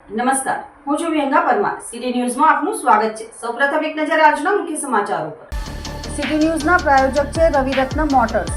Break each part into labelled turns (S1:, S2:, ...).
S1: નમસ્કાર, હું છું વિહંગા પરમાર. સિટી ન્યૂઝમાં આપનું સ્વાગત છે. સૌપ્રથમ એક નજર આજના મુખ્ય સમાચારો પર. સિટી ન્યૂઝના પ્રાયોજક છે રવિરત્ન મોટર્સ.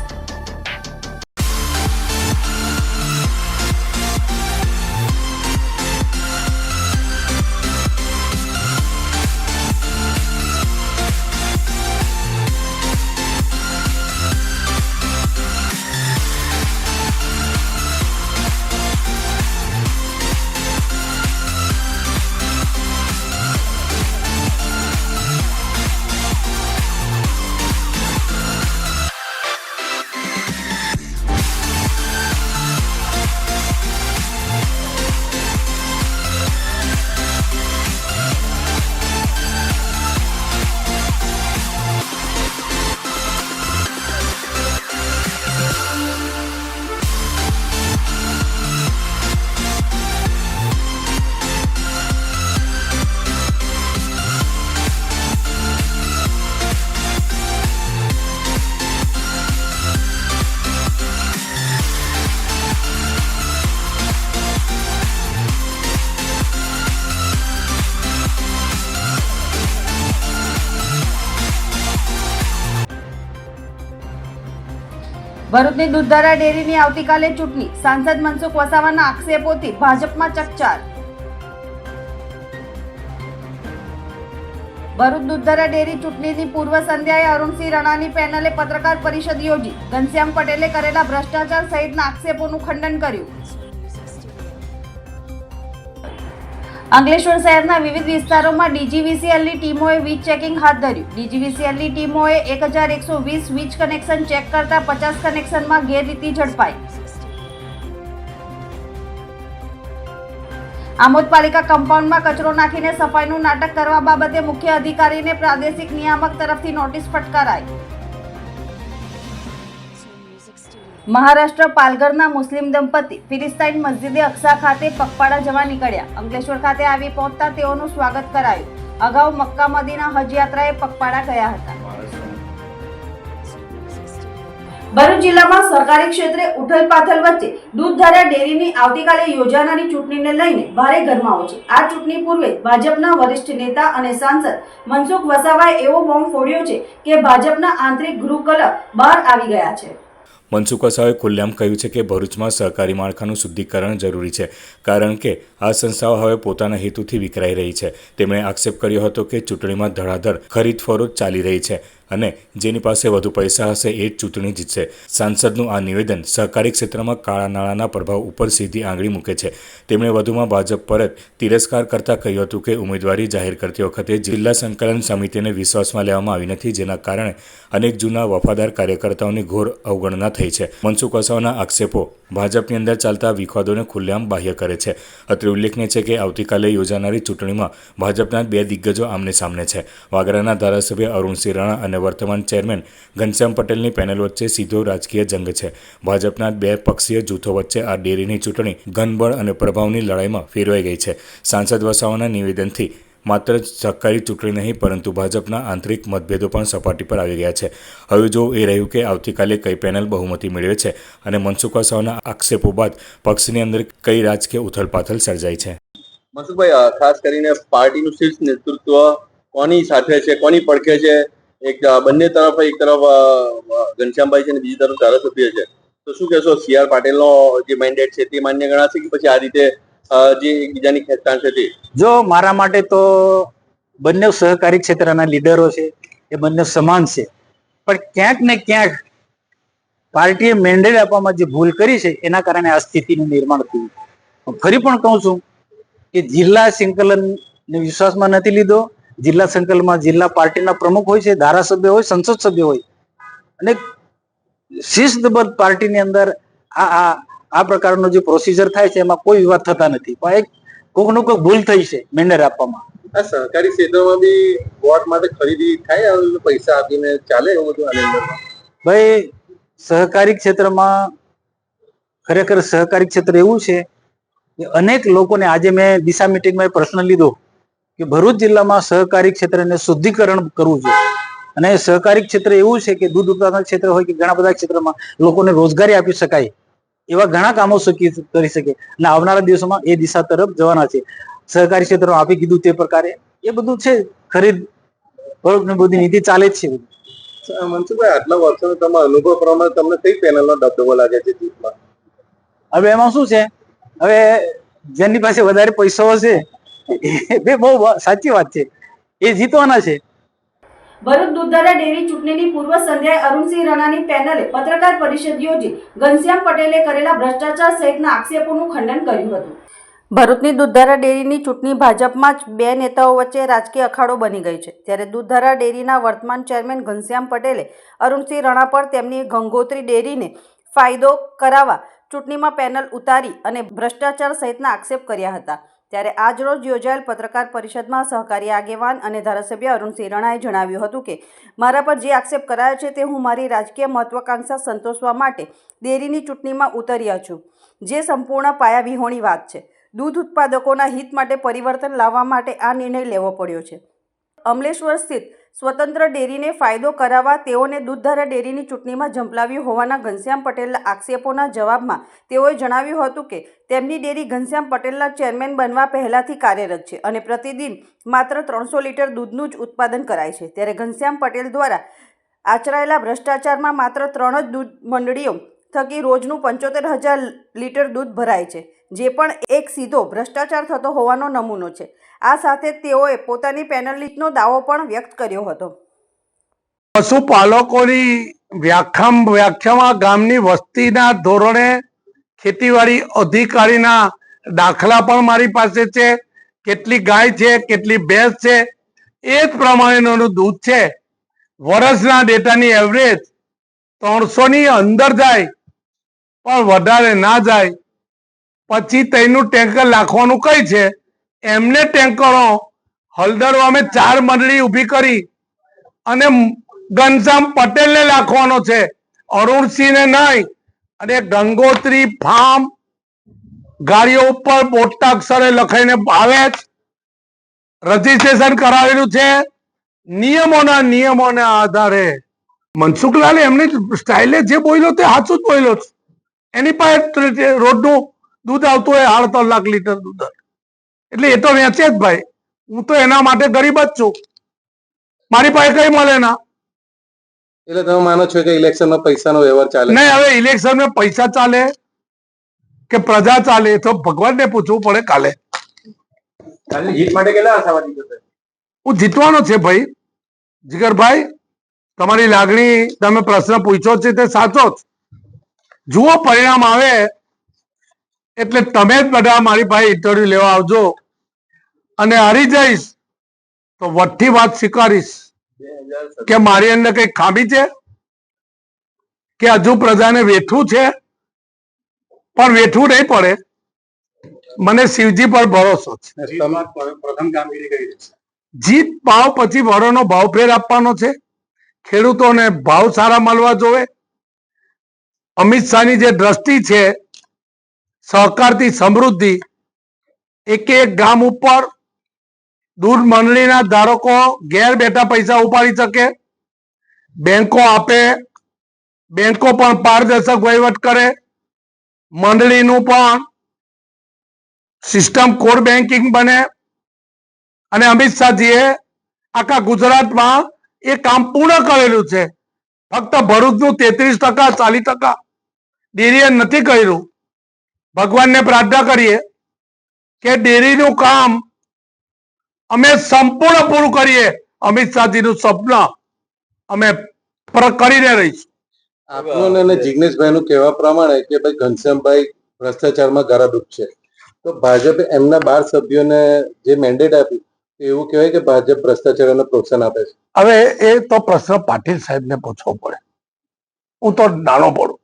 S1: ભરૂચની દૂધધારા ડેરીની આવતીકાલે ચૂંટણી. સાંસદ મનસુખ વસાવાના આક્ષેપોથી ભાજપમાં ચકચાર. ભરૂચ દૂધધારા ડેરી ચૂંટણીની પૂર્વ સંધ્યાએ અરુણસિંહ રાણાની પેનલે પત્રકાર પરિષદ યોજી ઘનશ્યામ પટેલે કરેલા ભ્રષ્ટાચાર સહિતના આક્ષેપોનું ખંડન કર્યું. અંકલેશ્વર શહેરના વિવિધ વિસ્તારોમાં ડીજીવીસીએલની ટીમોએ વીજ ચેકિંગ હાથ ધર્યું. ડીજીવીસીએલની ટીમોએ 1120 વીજ કનેક્શન ચેક કરતા 50 કનેક્શનમાં ગેરરીતિ ઝડપાઈ. આમોદ પાલિકા કમ્પાઉન્ડમાં કચરો નાખીને સફાઈનું નાટક કરવા બાબતે મુખ્ય અધિકારીને પ્રાદેશિક નિયામક તરફથી નોટિસ ફટકારાઈ. મહારાષ્ટ્ર પાલઘરના મુસ્લિમ દંપતી ફિલિસ્તીન મસ્જિદે અક્સા ખાતે પગપાળા જવા નીકળ્યા. અંકલેશ્વર ખાતે આવી પહોંચતા તેઓનું સ્વાગત કરાયું. અગાઉ મક્કા મદીના હજ યાત્રાએ પગપાળા ગયા હતા. ભરૂચ જિલ્લામાં સહકારી ક્ષેત્રે ઉથલપાથલ વચ્ચે દૂધધારા ડેરીની આવતીકાલે યોજાનારી ચૂંટણીને લઈને ભારે ગરમાવો છે. આ ચૂંટણી પૂર્વે ભાજપના વરિષ્ઠ નેતા અને સાંસદ મનસુખ વસાવાએ એવો બોમ્બ ફોડ્યો છે કે ભાજપના આંતરિક ગૃહકલહ બહાર આવી ગયા છે.
S2: મનસુખ વસાવાએ ખુલ્લેઆમ કહ્યું છે કે ભરૂચમાં સહકારી માળખાનું શુદ્ધિકરણ જરૂરી છે, કારણ કે આ સંસ્થાઓ હવે પોતાના હેતુથી વિખરાઈ રહી છે. તેમણે આક્ષેપ કર્યો હતો કે ચૂંટણીમાં ધડાધડ ખરીદ ફરોજ ચાલી રહી છે અને જેની પાસે વધુ પૈસા હશે એ જ ચૂંટણી જીતશે. સાંસદનું આ નિવેદન સહકારી ક્ષેત્રમાં કાળા નાણાંના પ્રભાવ ઉપર સીધી આંગળી મૂકે છે. તેમણે વધુમાં ભાજપ પર જ તિરસ્કાર કરતા કહ્યું હતું કે ઉમેદવારી જાહેર કરતી વખતે જિલ્લા સંકલન સમિતિને વિશ્વાસમાં લેવામાં આવી નથી, જેના કારણે અનેક જૂના વફાદાર કાર્યકર્તાઓની ઘોર અવગણના થઈ છે. મનસુખ વસાવાના આક્ષેપો ભાજપની અંદર ચાલતા વિવાદોને ખુલ્લેઆમ બાહ્ય કરે છે. અત્રે ઉલ્લેખનીય છે કે આવતીકાલે યોજાનારી ચૂંટણીમાં ભાજપના બે દિગ્ગજો આમને સામને છે. વાગરાના ધારાસભ્ય અરુણસિંહ રાણા અને વર્તમાન ચેરમેન ઘનશ્યામ પટેલની પેનલ વચ્ચે સીધો રાજકીય જંગ છે. ભાજપના બે પક્ષીય જૂથો વચ્ચે આ ડેરીની ચૂંટણી ઘનબળ અને પ્રભાવની લડાઈમાં ફેરવાઈ ગઈ છે. સાંસદ વસાવાના નિવેદનથી માત્ર સહકારી ચૂંટણી નહીં પરંતુ ભાજપના આંતરિક મતભેદો પણ સપાટી પર આવી ગયા છે. હવે જો એ રહ્યું કે આવતીકાલે કઈ પેનલ બહુમતી મેળવે છે અને મનસુખ વસાવાના આક્ષેપો બાદ પક્ષની અંદર કઈ રાજકીય ઉથલપાથલ સર્જાઈ છે.
S3: મનસુખભાઈ, ખાસ કરીને પાર્ટીનું શીર્ષ નેતૃત્વ કોની સાથે છે, કોની પડખે છે? એક બંને તરફ, એક તરફ ઘનશ્યામભાઈ છે અને બીજી તરફ ધારાસભ્ય છે, તો શું કહેશો? CR પાટીલનો જે મેન્ડેટ છે તે માન્ય ગણાશે કે પછી આ રીતે જે એકબીજાની ખેંચતાણ છે તે?
S4: જો મારા માટે તો બંને સહકારી ક્ષેત્રના લીડરો છે, એ બંને સમાન છે, પણ ક્યાંક ને ક્યાંક પાર્ટીએ મેન્ડેટ આપવામાં જે ભૂલ કરી છે એના કારણે આ સ્થિતિનું નિર્માણ થયું. ફરી પણ કહું છું કે જિલ્લા સંકલનને વિશ્વાસમાં નથી લીધો. જિલ્લા સંકલનમાં જિલ્લા પાર્ટીના પ્રમુખ હોય છે, ધારાસભ્ય હોય, સંસદ સભ્ય હોય, અને શિસ્તબદ્ધ પાર્ટીની અંદર આ પ્રકારનો જે પ્રોસિજર થાય છે એમાં કોઈ વિવાદ થતા નથી. પણ એક કોઈકનું કોઈ ભૂલ થઈ છે મેન્ડેટ આપવામાં.
S3: આ સહકારી ક્ષેત્રમાં બી વોટ માટે ખરીદી થાય, પૈસા આપીને ચાલે એવું બધું?
S4: ભાઈ, સહકારી ક્ષેત્રમાં ખરેખર સહકારી ક્ષેત્ર એવું છે કે અનેક લોકોને, આજે મેં દિશા મિટિંગમાં પ્રશ્ન લીધો કે ભરૂચ જિલ્લામાં સહકારી ક્ષેત્રને શુદ્ધિકરણ કરવું જોઈએ, અને સહકારી ક્ષેત્ર એવું છે કે દૂધ ઉત્પાદન ક્ષેત્ર હોય કે ઘણા બધા ક્ષેત્રમાં લોકોને રોજગારી આપી શકાય, એવા ઘણા કામો કરી શકે અને આવનારા દિવસોમાં એ દિશા તરફ જવાના છે. સહકારી ક્ષેત્રમાં આપી કીધું તે પ્રકારે એ બધું છે, ખરીદ બધી નીતિ ચાલે જ છે.
S3: મનસુખભાઈ, આટલા વર્ષોનો તમારા અનુભવ પ્રમાણે તમને કઈ પેનલનો દબદબો લાગે છે જીતમાં?
S4: હવે એમાં શું છે, હવે જેની પાસે વધારે પૈસાઓ છે એ બહુ સાચી વાત છે, એ જીતવાના છે.
S1: ભરૂચ દૂધધારા ડેરી ચૂંટણીની પૂર્વ સંધ્યાએ અરુણસિંહ રાણાની પેનલે પત્રકાર પરિષદ યોજી ઘનશ્યામ પટેલે કરેલા ભ્રષ્ટાચાર સહિતના આક્ષેપોનું ખંડન કર્યું હતું. ભરૂચની દૂધધારા ડેરીની ચૂંટણી ભાજપમાં જ બે નેતાઓ વચ્ચે રાજકીય અખાડો બની ગઈ છે. ત્યારે દૂધધારા ડેરીના વર્તમાન ચેરમેન ઘનશ્યામ પટેલે અરુણસિંહ રાણા પર તેમની ગંગોત્રી ડેરીને ફાયદો કરાવવા ચૂંટણીમાં પેનલ ઉતારી અને ભ્રષ્ટાચાર સહિતના આક્ષેપ કર્યા હતા. ત્યારે આજરોજ યોજાયેલ પત્રકાર પરિષદમાં સહકારી આગેવાન અને ધારાસભ્ય અરુણસિંહ રાણાએ જણાવ્યું હતું કે મારા પર જે આક્ષેપ કરાયો છે તે હું મારી રાજકીય મહત્વાકાંક્ષા સંતોષવા માટે ડેરીની ચૂંટણીમાં ઉતર્યા છું, જે સંપૂર્ણ પાયાવિહોણી વાત છે. દૂધ ઉત્પાદકોના હિત માટે પરિવર્તન લાવવા માટે આ નિર્ણય લેવો પડ્યો છે. અમલેશ્વર સ્થિત સ્વતંત્ર ડેરીને ફાયદો કરાવવા તેઓને દૂધધારા ડેરીની ચૂંટણીમાં ઝંપલાવ્યું હોવાના ઘનશ્યામ પટેલના આક્ષેપોના જવાબમાં તેઓએ જણાવ્યું હતું કે તેમની ડેરી ઘનશ્યામ પટેલના ચેરમેન બનવા પહેલાથી કાર્યરત છે અને પ્રતિદિન માત્ર 300 લીટર દૂધનું જ ઉત્પાદન કરાય છે. ત્યારે ઘનશ્યામ પટેલ દ્વારા આચરાયેલા ભ્રષ્ટાચારમાં માત્ર 3 જ દૂધ મંડળીઓ થકી રોજનું 75,000 લીટર દૂધ ભરાય છે, જે પણ એક સીધો ભ્રષ્ટાચાર થતો હોવાનો નમૂનો છે. આ સાથે તેઓએ પોતાની પેનલિસ્ટનો દાવો પણ વ્યક્ત કર્યો હતો.
S5: પશુપાલકોની વ્યાખ્યામાં ગામની વસ્તીના ધોરણે ખેતીવાડી અધિકારીના દાખલા પણ મારી પાસે છે. કેટલી ગાય છે, કેટલી ભેંસ છે, એ જ પ્રમાણેનું દૂધ છે. વર્ષના ડેટાની એવરેજ 300ની અંદર જાય પણ વધારે ના જાય. પછી તેનું ટેન્કર નાખવાનું કઈ છે, એમને ટેન્કરો હળદર અમે 4 મંડળી ઊભી કરી અને ઘનશ્યામ પટેલને નાખવાનો છે, અરુણસિંહને નહીં. અને ગંગોત્રી ફાર્મ ગાડીઓ ઉપર મોટા અક્ષરે લખાઈને આવે જ રજીસ્ટ્રેશન કરાવેલું છે નિયમોના આધારે. મનસુખલાલ એમની સ્ટાઇલે જે બોલ્યો તે સાચું જ બોલ્યો છે. એની પાસે રોજનું દૂધ આવતું હોય 3.5 લાખ લીટર દૂધ, એટલે એ તો વેચે જ ભાઈ. હું તો એના માટે ગરીબ જ છું, મારી પાસે કઈ મળે ના.
S3: એટલે તમે માનો છો કે ઇલેક્શનમાં પૈસાનો વ્યવહાર ચાલે?
S5: નહીં, હવે ઇલેક્શનમાં પૈસા ચાલે કે પ્રજા ચાલે તો ભગવાનને પૂછવું પડે. કાલે
S3: જીત માટે કેટલા આશાવાદી છે?
S5: હું જીતવાનો છે ભાઈ. જીગરભાઈ, તમારી લાગણી, તમે પ્રશ્ન પૂછ્યો છે તે સાચો જ. જુઓ, પરિણામ આવે એટલે તમે જ બધા મારી પાસે ઇન્ટરવ્યુ લેવા આવજો અને હારી જઈશ તો વઠ્ઠી વાત સ્વીકારીશ કે મારી અંદર કઈ ખામી છે કે હજુ પ્રજાને વેઠવું છે. પણ વેઠવું નહીં પડે, મને શિવજી પર ભરોસો છે.
S3: પ્રથમ કામગીરી કરી છે.
S5: જીત ભાવ પછી વરોનો ભાવ ફેર આપવાનો છે. ખેડૂતોને ભાવ સારા મળવા જોવે. અમિત શાહની જે દ્રષ્ટિ છે સહકારથી સમૃદ્ધિ, એક ગામ ઉપર દૂધ મંડળીના ધારકો ઘેર બેઠા પૈસા ઉપાડી શકે, બેંકો આપે, બેંકો પણ પારદર્શક વહીવટ કરે, મંડળીનું પણ સિસ્ટમ કોર બેન્કિંગ બને. અને અમિત શાહજીએ આખા ગુજરાતમાં એ કામ પૂર્ણ કરેલું છે. ફક્ત ભરૂચનું 33%, 40% ડેરીએ નથી કર્યું. ભગવાનને પ્રાર્થના કરીએ કે ડેરીનું કામ અમે સંપૂર્ણ પૂરું કરીએ. અમિત શાહજીનું સપના અમે કરીને રહીશું.
S3: આપનું અને જિગ્નેશભાઈ નું કહેવા પ્રમાણે કે ભાઈ ઘનશ્યામભાઈ ભ્રષ્ટાચારમાં ગારાડૂબ છે, તો ભાજપે એમના 12 સભ્યોને જે મેન્ડેટ આપ્યું એવું કહેવાય કે ભાજપ ભ્રષ્ટાચારને પ્રોત્સાહન આપે છે.
S5: હવે એ તો પ્રશ્ન પાટીલ સાહેબને પૂછવો પડે, હું તો નાનો પડું.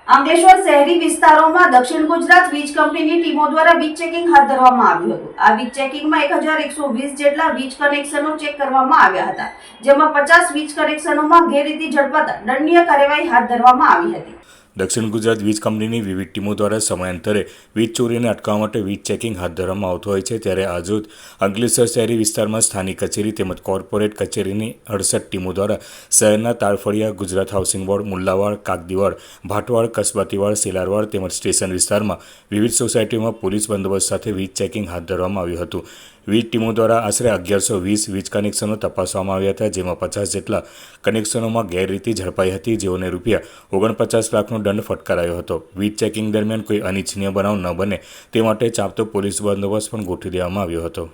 S1: અંકલેશ્વર શહેરી વિસ્તારોમાં દક્ષિણ ગુજરાત વીજ કંપનીની ટીમો દ્વારા વીજ ચેકિંગ હાથ ધરવામાં આવ્યું હતું. આ વીજ ચેકિંગમાં 1120 જેટલા વીજ કનેક્શનો ચેક કરવામાં આવ્યા હતા, જેમાં 50 વીજ કનેક્શનોમાં ગેરરીતિ ઝડપાતા દંડનીય કાર્યવાહી હાથ ધરવામાં આવી હતી.
S2: દક્ષિણ ગુજરાત વીજ કંપનીની વિવિધ ટીમો દ્વારા સમયાંતરે વીજ ચોરીને અટકાવવા માટે વીજ ચેકિંગ હાથ ધરવામાં આવતું હોય છે, ત્યારે આજરોજ અંકલેશ્વર શહેરી વિસ્તારમાં સ્થાનિક કચેરી તેમજ કોર્પોરેટ કચેરીની 68 ટીમો દ્વારા શહેરના તાળફળિયા, ગુજરાત હાઉસિંગ બોર્ડ, મુલ્લાવાડ, કાગદીવાડ, ભાટવાડ, કસબાતીવાડ, સેલારવાડ તેમજ સ્ટેશન વિસ્તારમાં વિવિધ સોસાયટીઓમાં પોલીસ બંદોબસ્ત સાથે વીજ ચેકિંગ હાથ ધરવામાં આવ્યું હતું. વીજ ટીમો દ્વારા આશરે 1120 વીજ કનેક્શનો તપાસવામાં આવ્યા હતા, જેમાં 50 જેટલા કનેક્શનોમાં ગેરરીતિ ઝડપાઈ હતી, જેઓને રૂપિયા 49 લાખનો દંડ ફટકારાયો હતો. વીજ ચેકિંગ દરમિયાન કોઈ અનિચ્છનીય બનાવ ન બને તે માટે ચાંપતો પોલીસ બંદોબસ્ત પણ ગોઠવી દેવામાં આવ્યો હતો.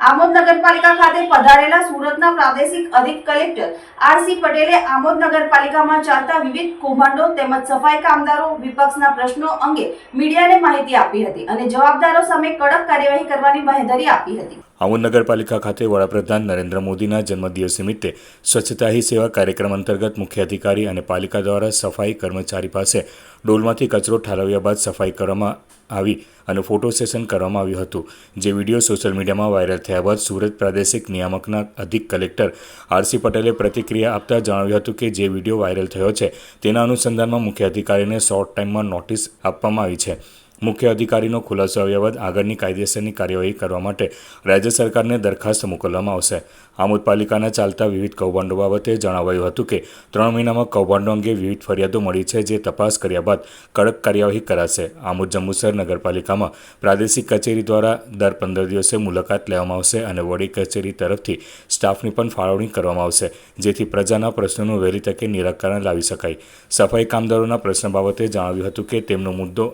S1: આમોદ નગરપાલિકા ખાતે પધારેલા સુરતના પ્રાદેશિક અધિક કલેક્ટર આર.સી. પટેલે આમોદ નગરપાલિકામાં ચાલતા વિવિધ કૌભાંડો તેમજ સફાઈ કામદારો વિપક્ષના પ્રશ્નો અંગે મીડિયાને માહિતી આપી હતી અને જવાબદારો સામે કડક કાર્યવાહી કરવાની બાંહેધરી આપી હતી.
S2: આમોદ નગરપાલિકા ખાતે વડાપ્રધાન નરેન્દ્ર મોદીના જન્મદિવસ નિમિત્તે સ્વચ્છતા હી સેવા કાર્યક્રમ અંતર્ગત મુખ્ય અધિકારી અને પાલિકા દ્વારા સફાઈ કર્મચારી પાસે ડોલમાંથી કચરો ઠાલવ્યા બાદ સફાઈ કરવામાં આવી અને ફોટો સેશન કરવામાં આવ્યું હતું. જે વિડીયો સોશિયલ મીડિયામાં વાયરલ થયા બાદ સુરત પ્રાદેશિક નિયામકના અધિક કલેક્ટર આર.સી. પટેલે પ્રતિક્રિયા આપતા જણાવ્યું હતું કે જે વિડીયો વાયરલ થયો છે તેના અનુસંધાનમાં મુખ્ય અધિકારીને શોર્ટ ટાઈમમાં નોટિસ આપવામાં આવી છે. મુખ્ય અધિકારીનો ખુલાસો આવ્યા બાદ આગળની કાયદેસરની કાર્યવાહી કરવા માટે રાજ્ય સરકારને દરખાસ્ત મોકલવામાં આવશે. આમોદ પાલિકાના ચાલતા વિવિધ કૌભાંડો બાબતે જણાવાયું હતું કે 3 મહિનામાં કૌભાંડો અંગે વિવિધ ફરિયાદો મળી છે, જે તપાસ કર્યા બાદ કડક કાર્યવાહી કરાશે. આમોદ જંબુસર નગરપાલિકામાં પ્રાદેશિક કચેરી દ્વારા દર 15 દિવસે મુલાકાત લેવામાં આવશે અને વડી કચેરી તરફથી સ્ટાફની પણ ફાળવણી કરવામાં આવશે, જેથી પ્રજાના પ્રશ્નોનું વહેલી તકે નિરાકરણ લાવી શકાય. સફાઈ કામદારોના પ્રશ્ન બાબતે જણાવ્યું હતું કે તેમનો મુદ્દો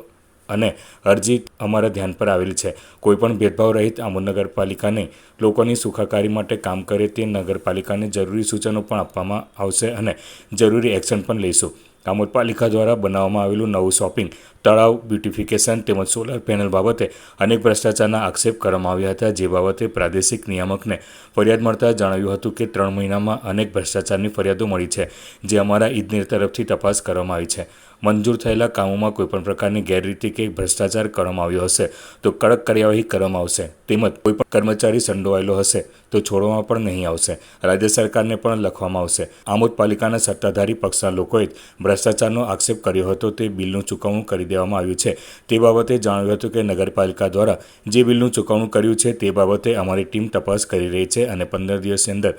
S2: અને અરજી અમારા ધ્યાન પર આવેલી છે. કોઈપણ ભેદભાવ રહિત આમોદ નગરપાલિકાને લોકોની સુખાકારી માટે કામ કરે તે નગરપાલિકાને જરૂરી સૂચનો પણ આપવામાં આવશે અને જરૂરી એક્શન પણ લઈશું. આમોદ પાલિકા દ્વારા બનાવવામાં આવેલું નવું શોપિંગ તળાવ, બ્યુટિફિકેશન તેમજ સોલાર પેનલ બાબતે અનેક ભ્રષ્ટાચારના આક્ષેપ કરવામાં આવ્યા હતા, જે બાબતે પ્રાદેશિક નિયામકને ફરિયાદ મળતા જણાવ્યું હતું કે 3 મહિનામાં અનેક ભ્રષ્ટાચારની ફરિયાદો મળી છે, જે અમારા ઇજનેર તરફથી તપાસ કરવામાં આવી છે. મંજૂર થયેલા કામોમાં કોઈપણ પ્રકારની ગેરરીતિ કે ભ્રષ્ટાચાર કરવામાં આવ્યો હશે તો કડક કાર્યવાહી કરવામાં આવશે, તેમજ કોઈપણ કર્મચારી સંડોવાયેલો હશે તો છોડવામાં પણ નહીં આવશે. રાજ્ય સરકારને પણ લખવામાં આવશે. આમોદ પાલિકાના સત્તાધારી પક્ષના લોકોએ ભ્રષ્ટાચારનો આક્ષેપ કર્યો હતો તે બિલનું ચૂકવણું કરી દેવામાં આવ્યું છે. તે બાબતે જણાવ્યું હતું કે નગરપાલિકા દ્વારા જે બિલનું ચૂકવણું કર્યું છે તે બાબતે અમારી ટીમ તપાસ કરી રહી છે અને 15 દિવસની અંદર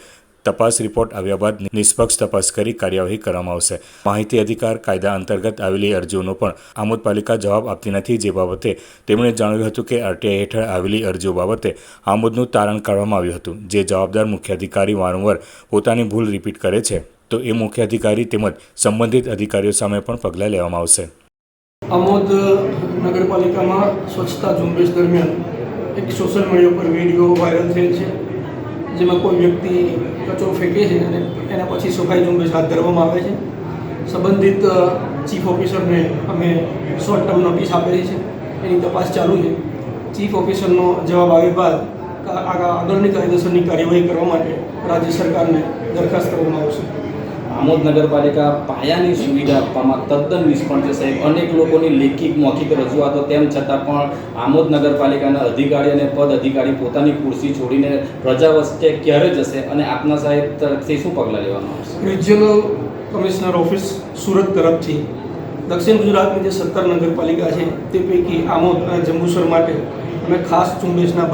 S2: તપાસ રિપોર્ટ આવ્યા બાદ નિષ્પક્ષ તપાસ કરી કાર્યવાહી કરવામાં આવશે. માહિતી અધિકાર કાયદા અંતર્ગત આવેલી અરજીઓનો પણ આમોદ પાલિકા જવાબ આપતી નથી, જે બાબતે તેમણે જણાવ્યું હતું કે આરટીઆઈ હેઠળ આવેલી અરજીઓ બાબતે આમોદનું તારણ કાઢવામાં આવ્યું હતું. જે જવાબદાર મુખ્ય અધિકારી વારંવાર પોતાની ભૂલ રિપીટ કરે છે તો એ મુખ્ય અધિકારી તેમજ સંબંધિત અધિકારીઓ સામે પણ પગલાં લેવામાં આવશે.
S6: આમોદ નગરપાલિકામાં સ્વચ્છતા ઝુંબેશ દરમિયાન એક સોશિયલ મીડિયા પર વિડીયો વાયરલ થયેલ છે, જેમાં કોઈ વ્યક્તિ કચરો ફેંકે છે અને એના પછી સફાઈ ઝુંબેશ હાથ ધરવામાં આવે છે. સંબંધિત ચીફ ઓફિસરને અમે શોર્ટ ટર્મ નોટિસ આપેલી છે, એની તપાસ ચાલુ છે. ચીફ ઓફિસરનો જવાબ આવ્યા બાદ આગળની કાયદેસરની કાર્યવાહી કરવા માટે રાજ્ય સરકારને દરખાસ્ત કરવામાં આવશે.
S7: આમોદ નગરપાલિકા પાયાની સુવિધા આપવામાં તદ્દન નિષ્ફળ છે સાહેબ. અનેક લોકોની લેખિત મૌખિક રજૂઆતો તેમ છતાં પણ આમોદ નગરપાલિકાના અધિકારી અને પદ અધિકારી પોતાની ખુરશી છોડીને પ્રજા વચ્ચે ક્યારે જશે અને આપના સાહેબ તરફથી શું પગલાં લેવામાં આવશે?
S6: રિજિયનલ કમિશનર ઓફિસ સુરત તરફથી દક્ષિણ ગુજરાતની જે 17 નગરપાલિકા છે તે પૈકી આમોદ અને જંબુસર માટે અમે ખાસ ઝુંબેશના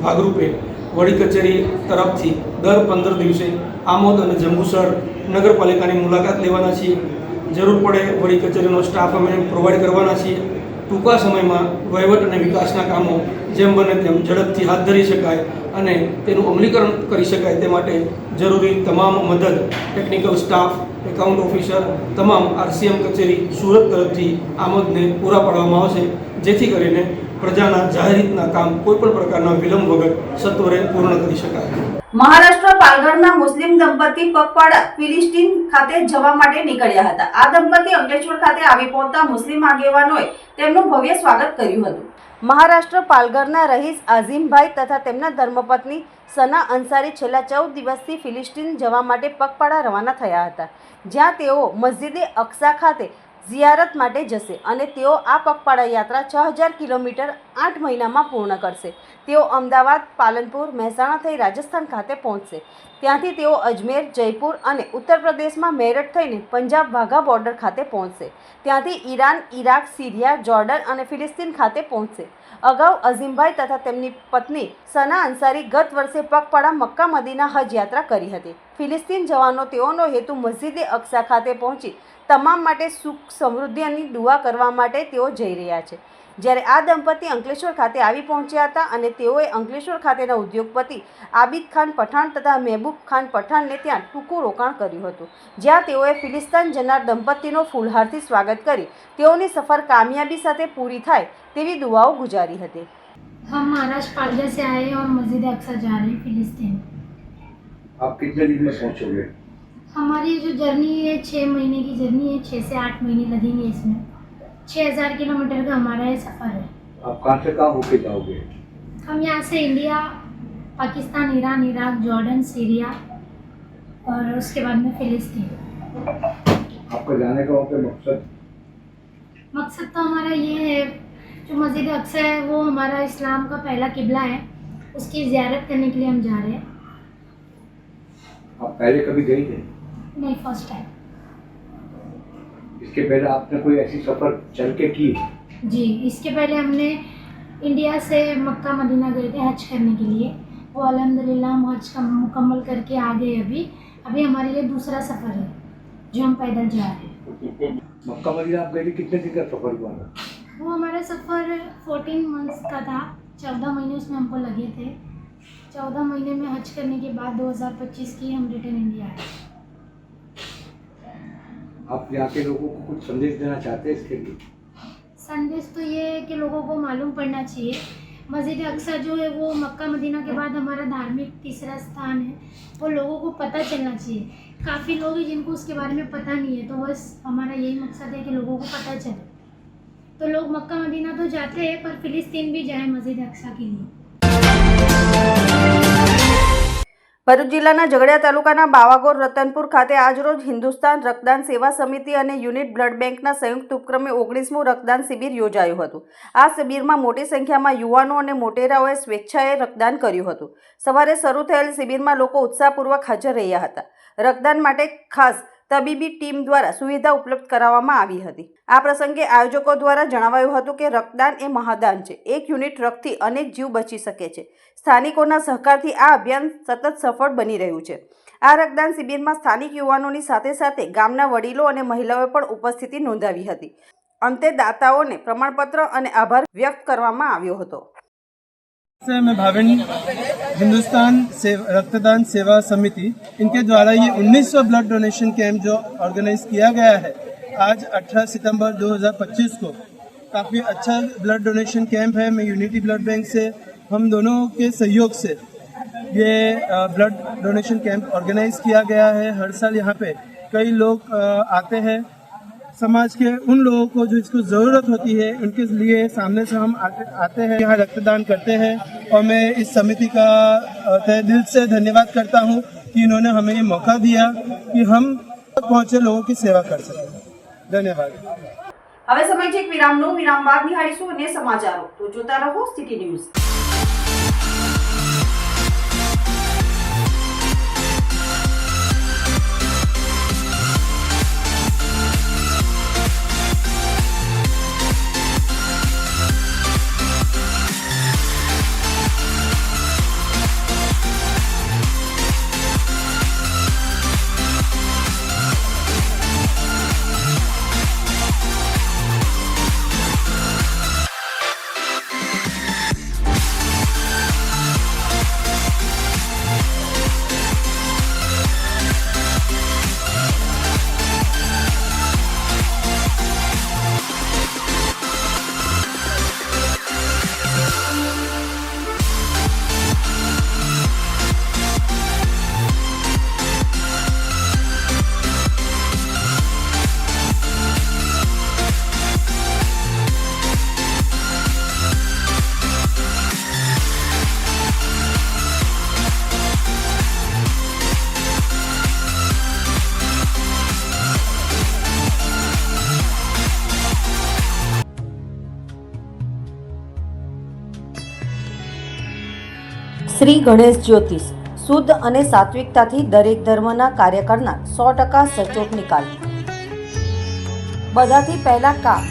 S6: ભાગરૂપે વડી કચેરી તરફથી દર 15 દિવસે આમોદ અને જંબુસર નગરપાલિકાની મુલાકાત લેવાના છીએ. જરૂર પડે વડી કચેરીનો સ્ટાફ અમે પ્રોવાઈડ કરવાના છીએ. ટૂંકા સમયમાં વહીવટ અને વિકાસના કામો જેમ બને તેમ ઝડપથી હાથ ધરી શકાય અને તેનું અમલીકરણ કરી શકાય તે માટે જરૂરી તમામ મદદ ટેકનિકલ સ્ટાફ, એકાઉન્ટ ઓફિસર, તમામ આરસીએમ કચેરી સુરત તરફથી આમોદને પૂરા પાડવામાં આવશે, જેથી કરીને પ્રજાના જાહેર હિતના કામ કોઈપણ પ્રકારના વિલંબ વગર સત્વરે પૂર્ણ કરી શકાય.
S1: મહારાષ્ટ્ર પાલઘરના મુસ્લિમ દંપતી પગપાળા ફિલિસ્તીન ખાતે જવા માટે નીકળ્યા હતા. આ દંપતી અંકલેશ્વર ખાતે આવી પહોંચતા મુસ્લિમ આગેવાનોએ તેમનું ભવ્ય સ્વાગત કર્યું હતું. મહારાષ્ટ્ર પાલઘરના રહીશ આઝીમભાઈ તથા તેમના ધર્મપત્ની સના અંસારી છેલ્લા 14 દિવસથી ફિલિસ્તીન જવા માટે પગપાળા રવાના થયા હતા, જ્યાં તેઓ મસ્જિદે અક્સા ખાતે ઝિયારત માટે જશે અને તેઓ આ પગપાળા યાત્રા 6000 કિલોમીટર 8 મહિનામાં પૂર્ણ કરશે. તેઓ અમદાવાદ, પાલનપુર, મહેસાણા થઈ રાજસ્થાન ખાતે પહોંચશે. ત્યાંથી તેઓ અજમેર, જયપુર અને ઉત્તર પ્રદેશમાં મેરઠ થઈને પંજાબ વાઘા બોર્ડર ખાતે પહોંચશે. ત્યાંથી ઈરાન, ઇરાક, સિરિયા, જોર્ડન અને ફિલિસ્તીન ખાતે પહોંચશે. અગાઉ અઝીમભાઈ તથા તેમની પત્ની સના અંસારી ગત વર્ષે પગપાળા મક્કા મદીના હજ યાત્રા કરી હતી. ફિલિસ્તીન જવાનો તેઓનો હેતુ મસ્જિદે અક્સા ખાતે પહોંચી તમામ માટે સુખ સમૃદ્ધિની દુઆ કરવા માટે તેઓ જઈ રહ્યા છે. જ્યારે આ દંપતી અંકલેશ્વર ખાતે આવી પહોંચ્યા હતા અને તેઓએ અંકલેશ્વર ખાતેના ઉદ્યોગપતિ આબિદ ખાન પઠાણ તથા મહેબૂબ ખાન પઠાણને ત્યાં ટૂંકું રોકાણ કર્યું હતું, જ્યાં તેઓએ ફિલિસ્તીન જનાર દંપતીનો ફૂલહારથી સ્વાગત કરી તેઓની સફર કામયાબી સાથે પૂરી થાય તેવી દુઆઓ ગુજારી હતી.
S8: हम महाराष्ट्र पालिया से आए हैं और मस्जिद अक्सा जा रहे हैं फिलिस्तीन.
S9: आप कितने दिन में पहुंचोगे?
S8: हमारी जो जर्नी है 6 महीने की जर्नी है, 6 से 8 महीने लगेंगे इसमें. 6000 किलोमीटर का हमारा ये सफ़र है.
S9: आप कहाँ से कहाँ होके जाओगे?
S8: हम यहाँ से India, Pakistan, Iran, Iraq, Jordan, Syria और उसके बाद में फिलिस्तीन.
S9: आपका जाने का वहाँ पे
S8: मकसद तो हमारा ये है, जो मस्जिद अक्सा है वो हमारा इस्लाम का पहला किबला है, उसकी ज़ियारत करने के लिए हम जा रहे हैं.
S9: आप पहले कभी गई थे?
S8: नहीं, फर्स्ट टाइम.
S9: इसके पहले आपने कोई ऐसी सफ़र चल के की?
S8: जी, इसके पहले हमने इंडिया से मक्का मदीना गए थे हज करने के लिए. वो अल्हम्दुलिल्लाह हम हज का मुकम्मल करके आ गए. अभी हमारे लिए दूसरा सफ़र है जो हम पैदल जा रहे हैं.
S9: मक्का मदीना आप गए थे, कितने दिन का सफ़र हुआ था?
S8: वो हमारा सफ़र 14 मंथ्स का था. 14 महीने उसमें हमको लगे थे. 14 महीने में हज करने के बाद 2025 की हम रिटर्न इंडिया आए.
S9: आप यहाँ के लोगों को कुछ संदेश देना चाहते हैं इसके लिए?
S8: संदेश तो ये है कि लोगों को मालूम पड़ना चाहिए, मस्जिद अक्सा जो है वो मक्का मदीना के बाद हमारा धार्मिक तीसरा स्थान है. वो लोगों को पता चलना चाहिए. काफ़ी लोग हैं जिनको उसके बारे में पता नहीं है, तो बस हमारा यही मकसद है कि लोगों को पता चले. तो लोग मक्का मदीना तो जाते हैं, पर फिलिस्तीन भी जाए मस्जिद अक्सा के लिए.
S1: ભરૂચ જિલ્લાના ઝઘડિયા તાલુકાના બાવાગોર રતનપુર ખાતે આજરોજ હિન્દુસ્તાન રક્તદાન સેવા સમિતિ અને યુનિટ બ્લડ બેંકના સંયુક્ત ઉપક્રમે 19મું રક્તદાન શિબિર યોજાયું હતું. આ શિબિરમાં મોટી સંખ્યામાં યુવાનો અને મોટેરાઓએ સ્વેચ્છાએ રક્તદાન કર્યું હતું. સવારે શરૂ થયેલ શિબિરમાં લોકો ઉત્સાહપૂર્વક હાજર રહ્યા હતા. રક્તદાન માટે ખાસ તબીબી ટીમ દ્વારા સુવિધા ઉપલબ્ધ કરાવવામાં આવી હતી. આ પ્રસંગે આયોજકો દ્વારા જણાવાયું હતું કે રક્તદાન એ મહાદાન છે. 1 યુનિટ રક્તથી અનેક જીવ બચી શકે છે. સ્થાનિકોના સહકારથી આ અભિયાન સતત સફળ બની રહ્યું છે. આ રક્તદાન શિબિરમાં સ્થાનિક યુવાનોની સાથે સાથે ગામના વડીલો અને મહિલાઓએ પણ ઉપસ્થિતિ નોંધાવી હતી. અંતે દાતાઓને પ્રમાણપત્ર અને આભાર વ્યક્ત કરવામાં આવ્યો હતો.
S10: मैं भाविन हिंदुस्तान रक्तदान सेवा समिति, इनके द्वारा ये 1900 ब्लड डोनेशन कैंप जो ऑर्गेनाइज किया गया है आज 18 सितंबर 2025 को, काफ़ी अच्छा ब्लड डोनेशन कैंप है. मैं यूनिटी ब्लड बैंक से हम दोनों के सहयोग से ये ब्लड डोनेशन कैंप ऑर्गेनाइज किया गया है. हर साल यहाँ पे कई लोग आते हैं. समाज के उन लोगों को जो इसको ज़रूरत होती है उनके लिए सामने से हम आते हैं, यहाँ रक्तदान करते हैं. और मैं इस समिति का तहे दिल से धन्यवाद करता हूँ कि इन्होंने हमें ये मौका दिया कि हम पहुँचे लोगों की सेवा कर सकें. धन्यवाद.
S1: હવે સમય છે એક વિરામનો. વિરામ બાદ નિહાળીશું અન્ય સમાચારો. તો જોતા રહો સિટી ન્યૂઝ. શ્રી ગણેશ જ્યોતિષ શુદ્ધ અને સાત્વિકતાથી દરેક ધર્મના કાર્ય કરનાર 100% સચોટ નિકાલ. બધાથી પહેલા કામ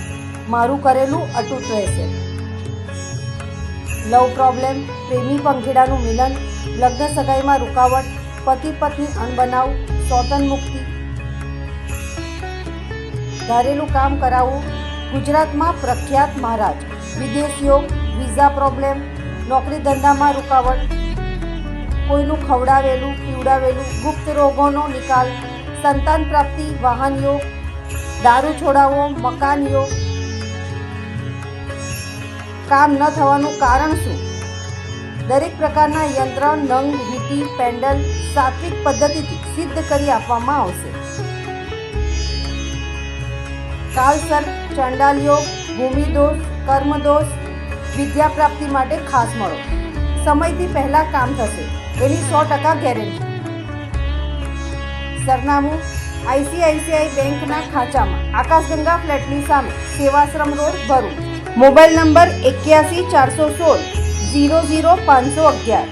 S1: મારું કરેલું અતૂટ રહેશે. લવ પ્રોબ્લેમ, પ્રેમી પંખીડાનું મિલન, લગ્ન સગાઈમાં રૂકાવટ, પતિ પત્ની અણબનાવ, સ્વતન મુક્તિ, ધારેલું કામ કરાવવું. ગુજરાતમાં પ્રખ્યાત મહારાજ. વિદેશ યોગ, વિઝા પ્રોબ્લેમ, નોકરી ધંધામાં રૂકાવટ, કોઈનું ખવડાવેલું પીવડાવેલું, ગુપ્ત રોગોનો નિકાલ, સંતાન પ્રાપ્તિ, વાહન યોગ, દારૂ છોડાવો, મકાન યોગ. કામ ન થવાનું કારણ શું? દરેક પ્રકારના યંત્ર, નંગ, વીંટી, પેન્ડલ સાત્વિક પદ્ધતિથી સિદ્ધ કરી આપવામાં આવશે. કાલસર્પ, ચંડાલ યોગ, ભૂમિદોષ, કર્મદોષ, વિદ્યા પ્રાપ્તિ માટે ખાસ મળો. સમયથી પહેલા કામ થશે એની 100% ગેરંટી. સરનામું ICICI બેંકના ખાંચામાં, આકાશગંગા ફ્લેટની સામે, Sevashram road, Bharuch. Mobile number 8141600511.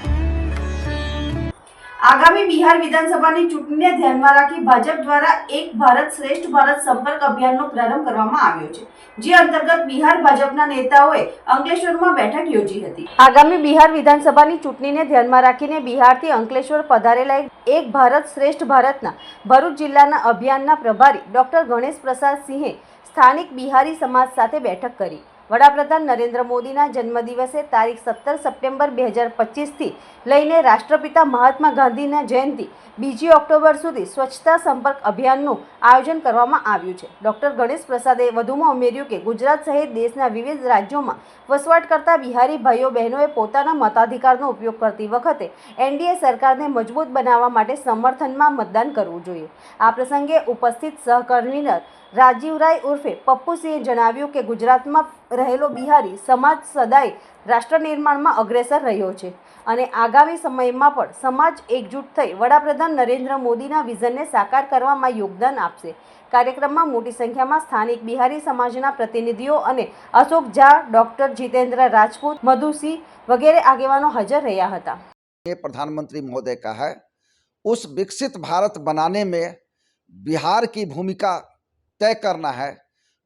S1: આગામી બિહાર વિધાનસભાની ચૂંટણીને ધ્યાનમાં રાખી ભાજપ દ્વારા એક ભારત શ્રેષ્ઠ ભારત સંપર્ક અભિયાનનો પ્રારંભ કરવામાં આવ્યો છે, જે અંતર્ગત બિહાર ભાજપના નેતાઓએ અંકલેશ્વરમાં બેઠક યોજી હતી. આગામી બિહાર વિધાનસભાની ચૂંટણીને ધ્યાનમાં રાખીને બિહારથી અંકલેશ્વર પધારેલા એક ભારત શ્રેષ્ઠ ભારતના ભરૂચ જિલ્લાના અભિયાનના પ્રભારી ડોક્ટર ગણેશ પ્રસાદ સિંહે સ્થાનિક બિહારી સમાજ સાથે બેઠક કરી. વડાપ્રધાન નરેન્દ્ર મોદીના જન્મદિવસે તારીખ 17 સપ્ટેમ્બર 2025થી લઈને રાષ્ટ્રપિતા મહાત્મા ગાંધીના જયંતિ 2 ઓક્ટોબર સુધી સ્વચ્છતા સંપર્ક અભિયાનનું આયોજન કરવામાં આવ્યું છે. ડોક્ટર ગણેશ પ્રસાદે વધુમાં ઉમેર્યું કે ગુજરાત સહિત દેશના વિવિધ રાજ્યોમાં વસવાટ કરતા બિહારી ભાઈઓ બહેનોએ પોતાના મતાધિકારનો ઉપયોગ કરતી વખતે NDA સરકારને મજબૂત બનાવવા માટે સમર્થનમાં મતદાન કરવું જોઈએ. આ પ્રસંગે ઉપસ્થિત સહકન્વીનર રાજીવ રાય ઉર્ફે પપ્પુસિંહે જણાવ્યું કે ગુજરાતમાં રહેલો બિહારી સમાજ સદાય રાષ્ટ્ર નિર્માણમાં અગ્રેસર રહ્યો છે અને આગામી સમયમાં પણ સમાજ એકજૂટ થઈ વડાપ્રધાન નરેન્દ્ર મોદીના વિઝનને સાકાર કરવામાં યોગદાન આપશે. કાર્યક્રમમાં મોટી સંખ્યામાં સ્થાનિક બિહારી સમાજના પ્રતિનિધિઓ અને અશોક ઝા, ડોક્ટર जितेंद्र राजपूत, मधुसिंह वगैरह આગેવાનો હાજર રહ્યા હતા.
S11: प्रधानमंत्री महोदय का है, उस विकसित भारत बनाने में बिहार की भूमिका तय करना है.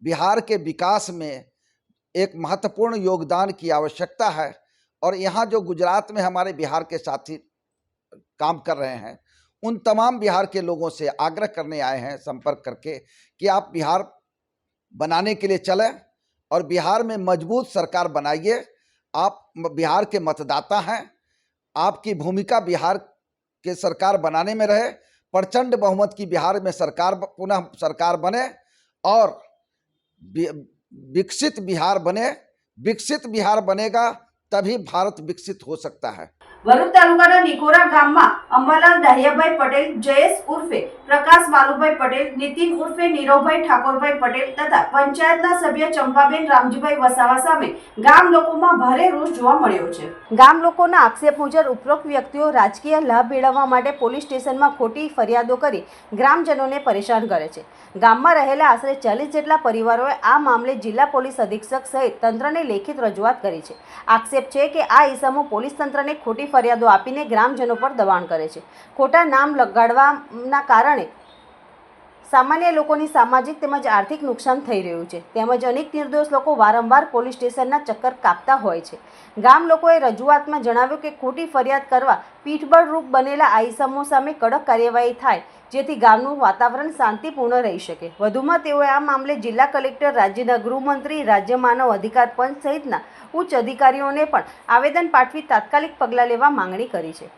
S11: बिहार के विकास में एक महत्वपूर्ण योगदान की आवश्यकता है और यहाँ जो गुजरात में हमारे बिहार के साथी काम कर रहे हैं, उन तमाम बिहार के लोगों से आग्रह करने आए हैं संपर्क करके कि आप बिहार बनाने के लिए चलें और बिहार में मजबूत सरकार बनाइए. आप बिहार के मतदाता हैं, आपकी भूमिका बिहार के सरकार बनाने में रहे. प्रचंड बहुमत की बिहार में सरकार पुनः सरकार बने और विकसित बिहार बने. विकसित बिहार बनेगा तभी भारत विकसित हो सकता है.
S1: ભરૂચ તાલુકાના નિકોરા ગામમાં અંબાલાલ દાહિયાભાઈ પટેલ, જયેશ ઉર્ફે પ્રકાશ વાલુભાઈ પટેલ, નીતિન ઉર્ફે નીરવભાઈ ઠાકોરભાઈ પટેલ તથા પંચાયતના સભ્ય ચંપાબેન રામજીભાઈ વસાવા સામે ગામ લોકોમાં ભારે રોષ જોવા મળ્યો છે. ગામ લોકોના આક્ષેપ મુજબ ઉપરોક્ત વ્યક્તિઓ રાજકીય લાભ મેળવવા માટે પોલીસ સ્ટેશનમાં ખોટી ફરિયાદો કરી ગ્રામજનોને પરેશાન કરે છે. ગામમાં રહેલા આશરે 40 જેટલા પરિવારોએ આ મામલે જિલ્લા પોલીસ અધિક્ષક સહિત તંત્રને લેખિત રજૂઆત કરી છે. આક્ષેપ છે કે આ ઇસમો પોલીસ તંત્રને ખોટી ફરિયાદો આપીને ગ્રામજનો પર દબાણ કરે છે. ખોટા નામ લગાડવાના કારણે સામાન્ય લોકોની સામાજિક તેમજ આર્થિક નુકસાન થઈ રહ્યું છે. તેમજ અનેક નિર્દોષ લોકો વારંવાર પોલીસ સ્ટેશનના ચક્કર કાપતા હોય છે. ગામ લોકોએ રજૂઆતમાં જણાવ્યું કે ખોટી ફરિયાદ કરવા પીઠબળ રૂપ બનેલા આ ઇસમો સામે કડક કાર્યવાહી થાય, જેથી ગામનું વાતાવરણ શાંતિપૂર્ણ રહી શકે. વધુમાં તેઓએ આ મામલે જિલ્લા કલેક્ટર, રાજ્યના ગૃહમંત્રી, રાજ્ય માનવ અધિકાર પંચ સહિતના ઉચ્ચ અધિકારીઓને પણ આવેદન પાઠવી તાત્કાલિક પગલાં લેવા માંગણી કરી છે.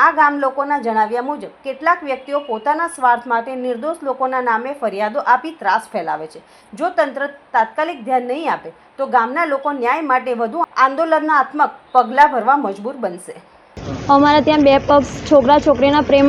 S1: આ ગામ લોકોના જણાવ્યા મુજબ કેટલાક વ્યક્તિઓ પોતાના સ્વાર્થ માટે નિર્દોષ લોકોના નામે ફરિયાદો આપી ત્રાસ ફેલાવે છે. જો તંત્ર તાત્કાલિક ધ્યાન નહીં આપે તો ગામના લોકો ન્યાય માટે વધુ આંદોલનાત્મક પગલાં ભરવા મજબૂર બનશે.
S12: અમારે ત્યાં બે પક્ષ છોકરા છોકરીના પ્રેમ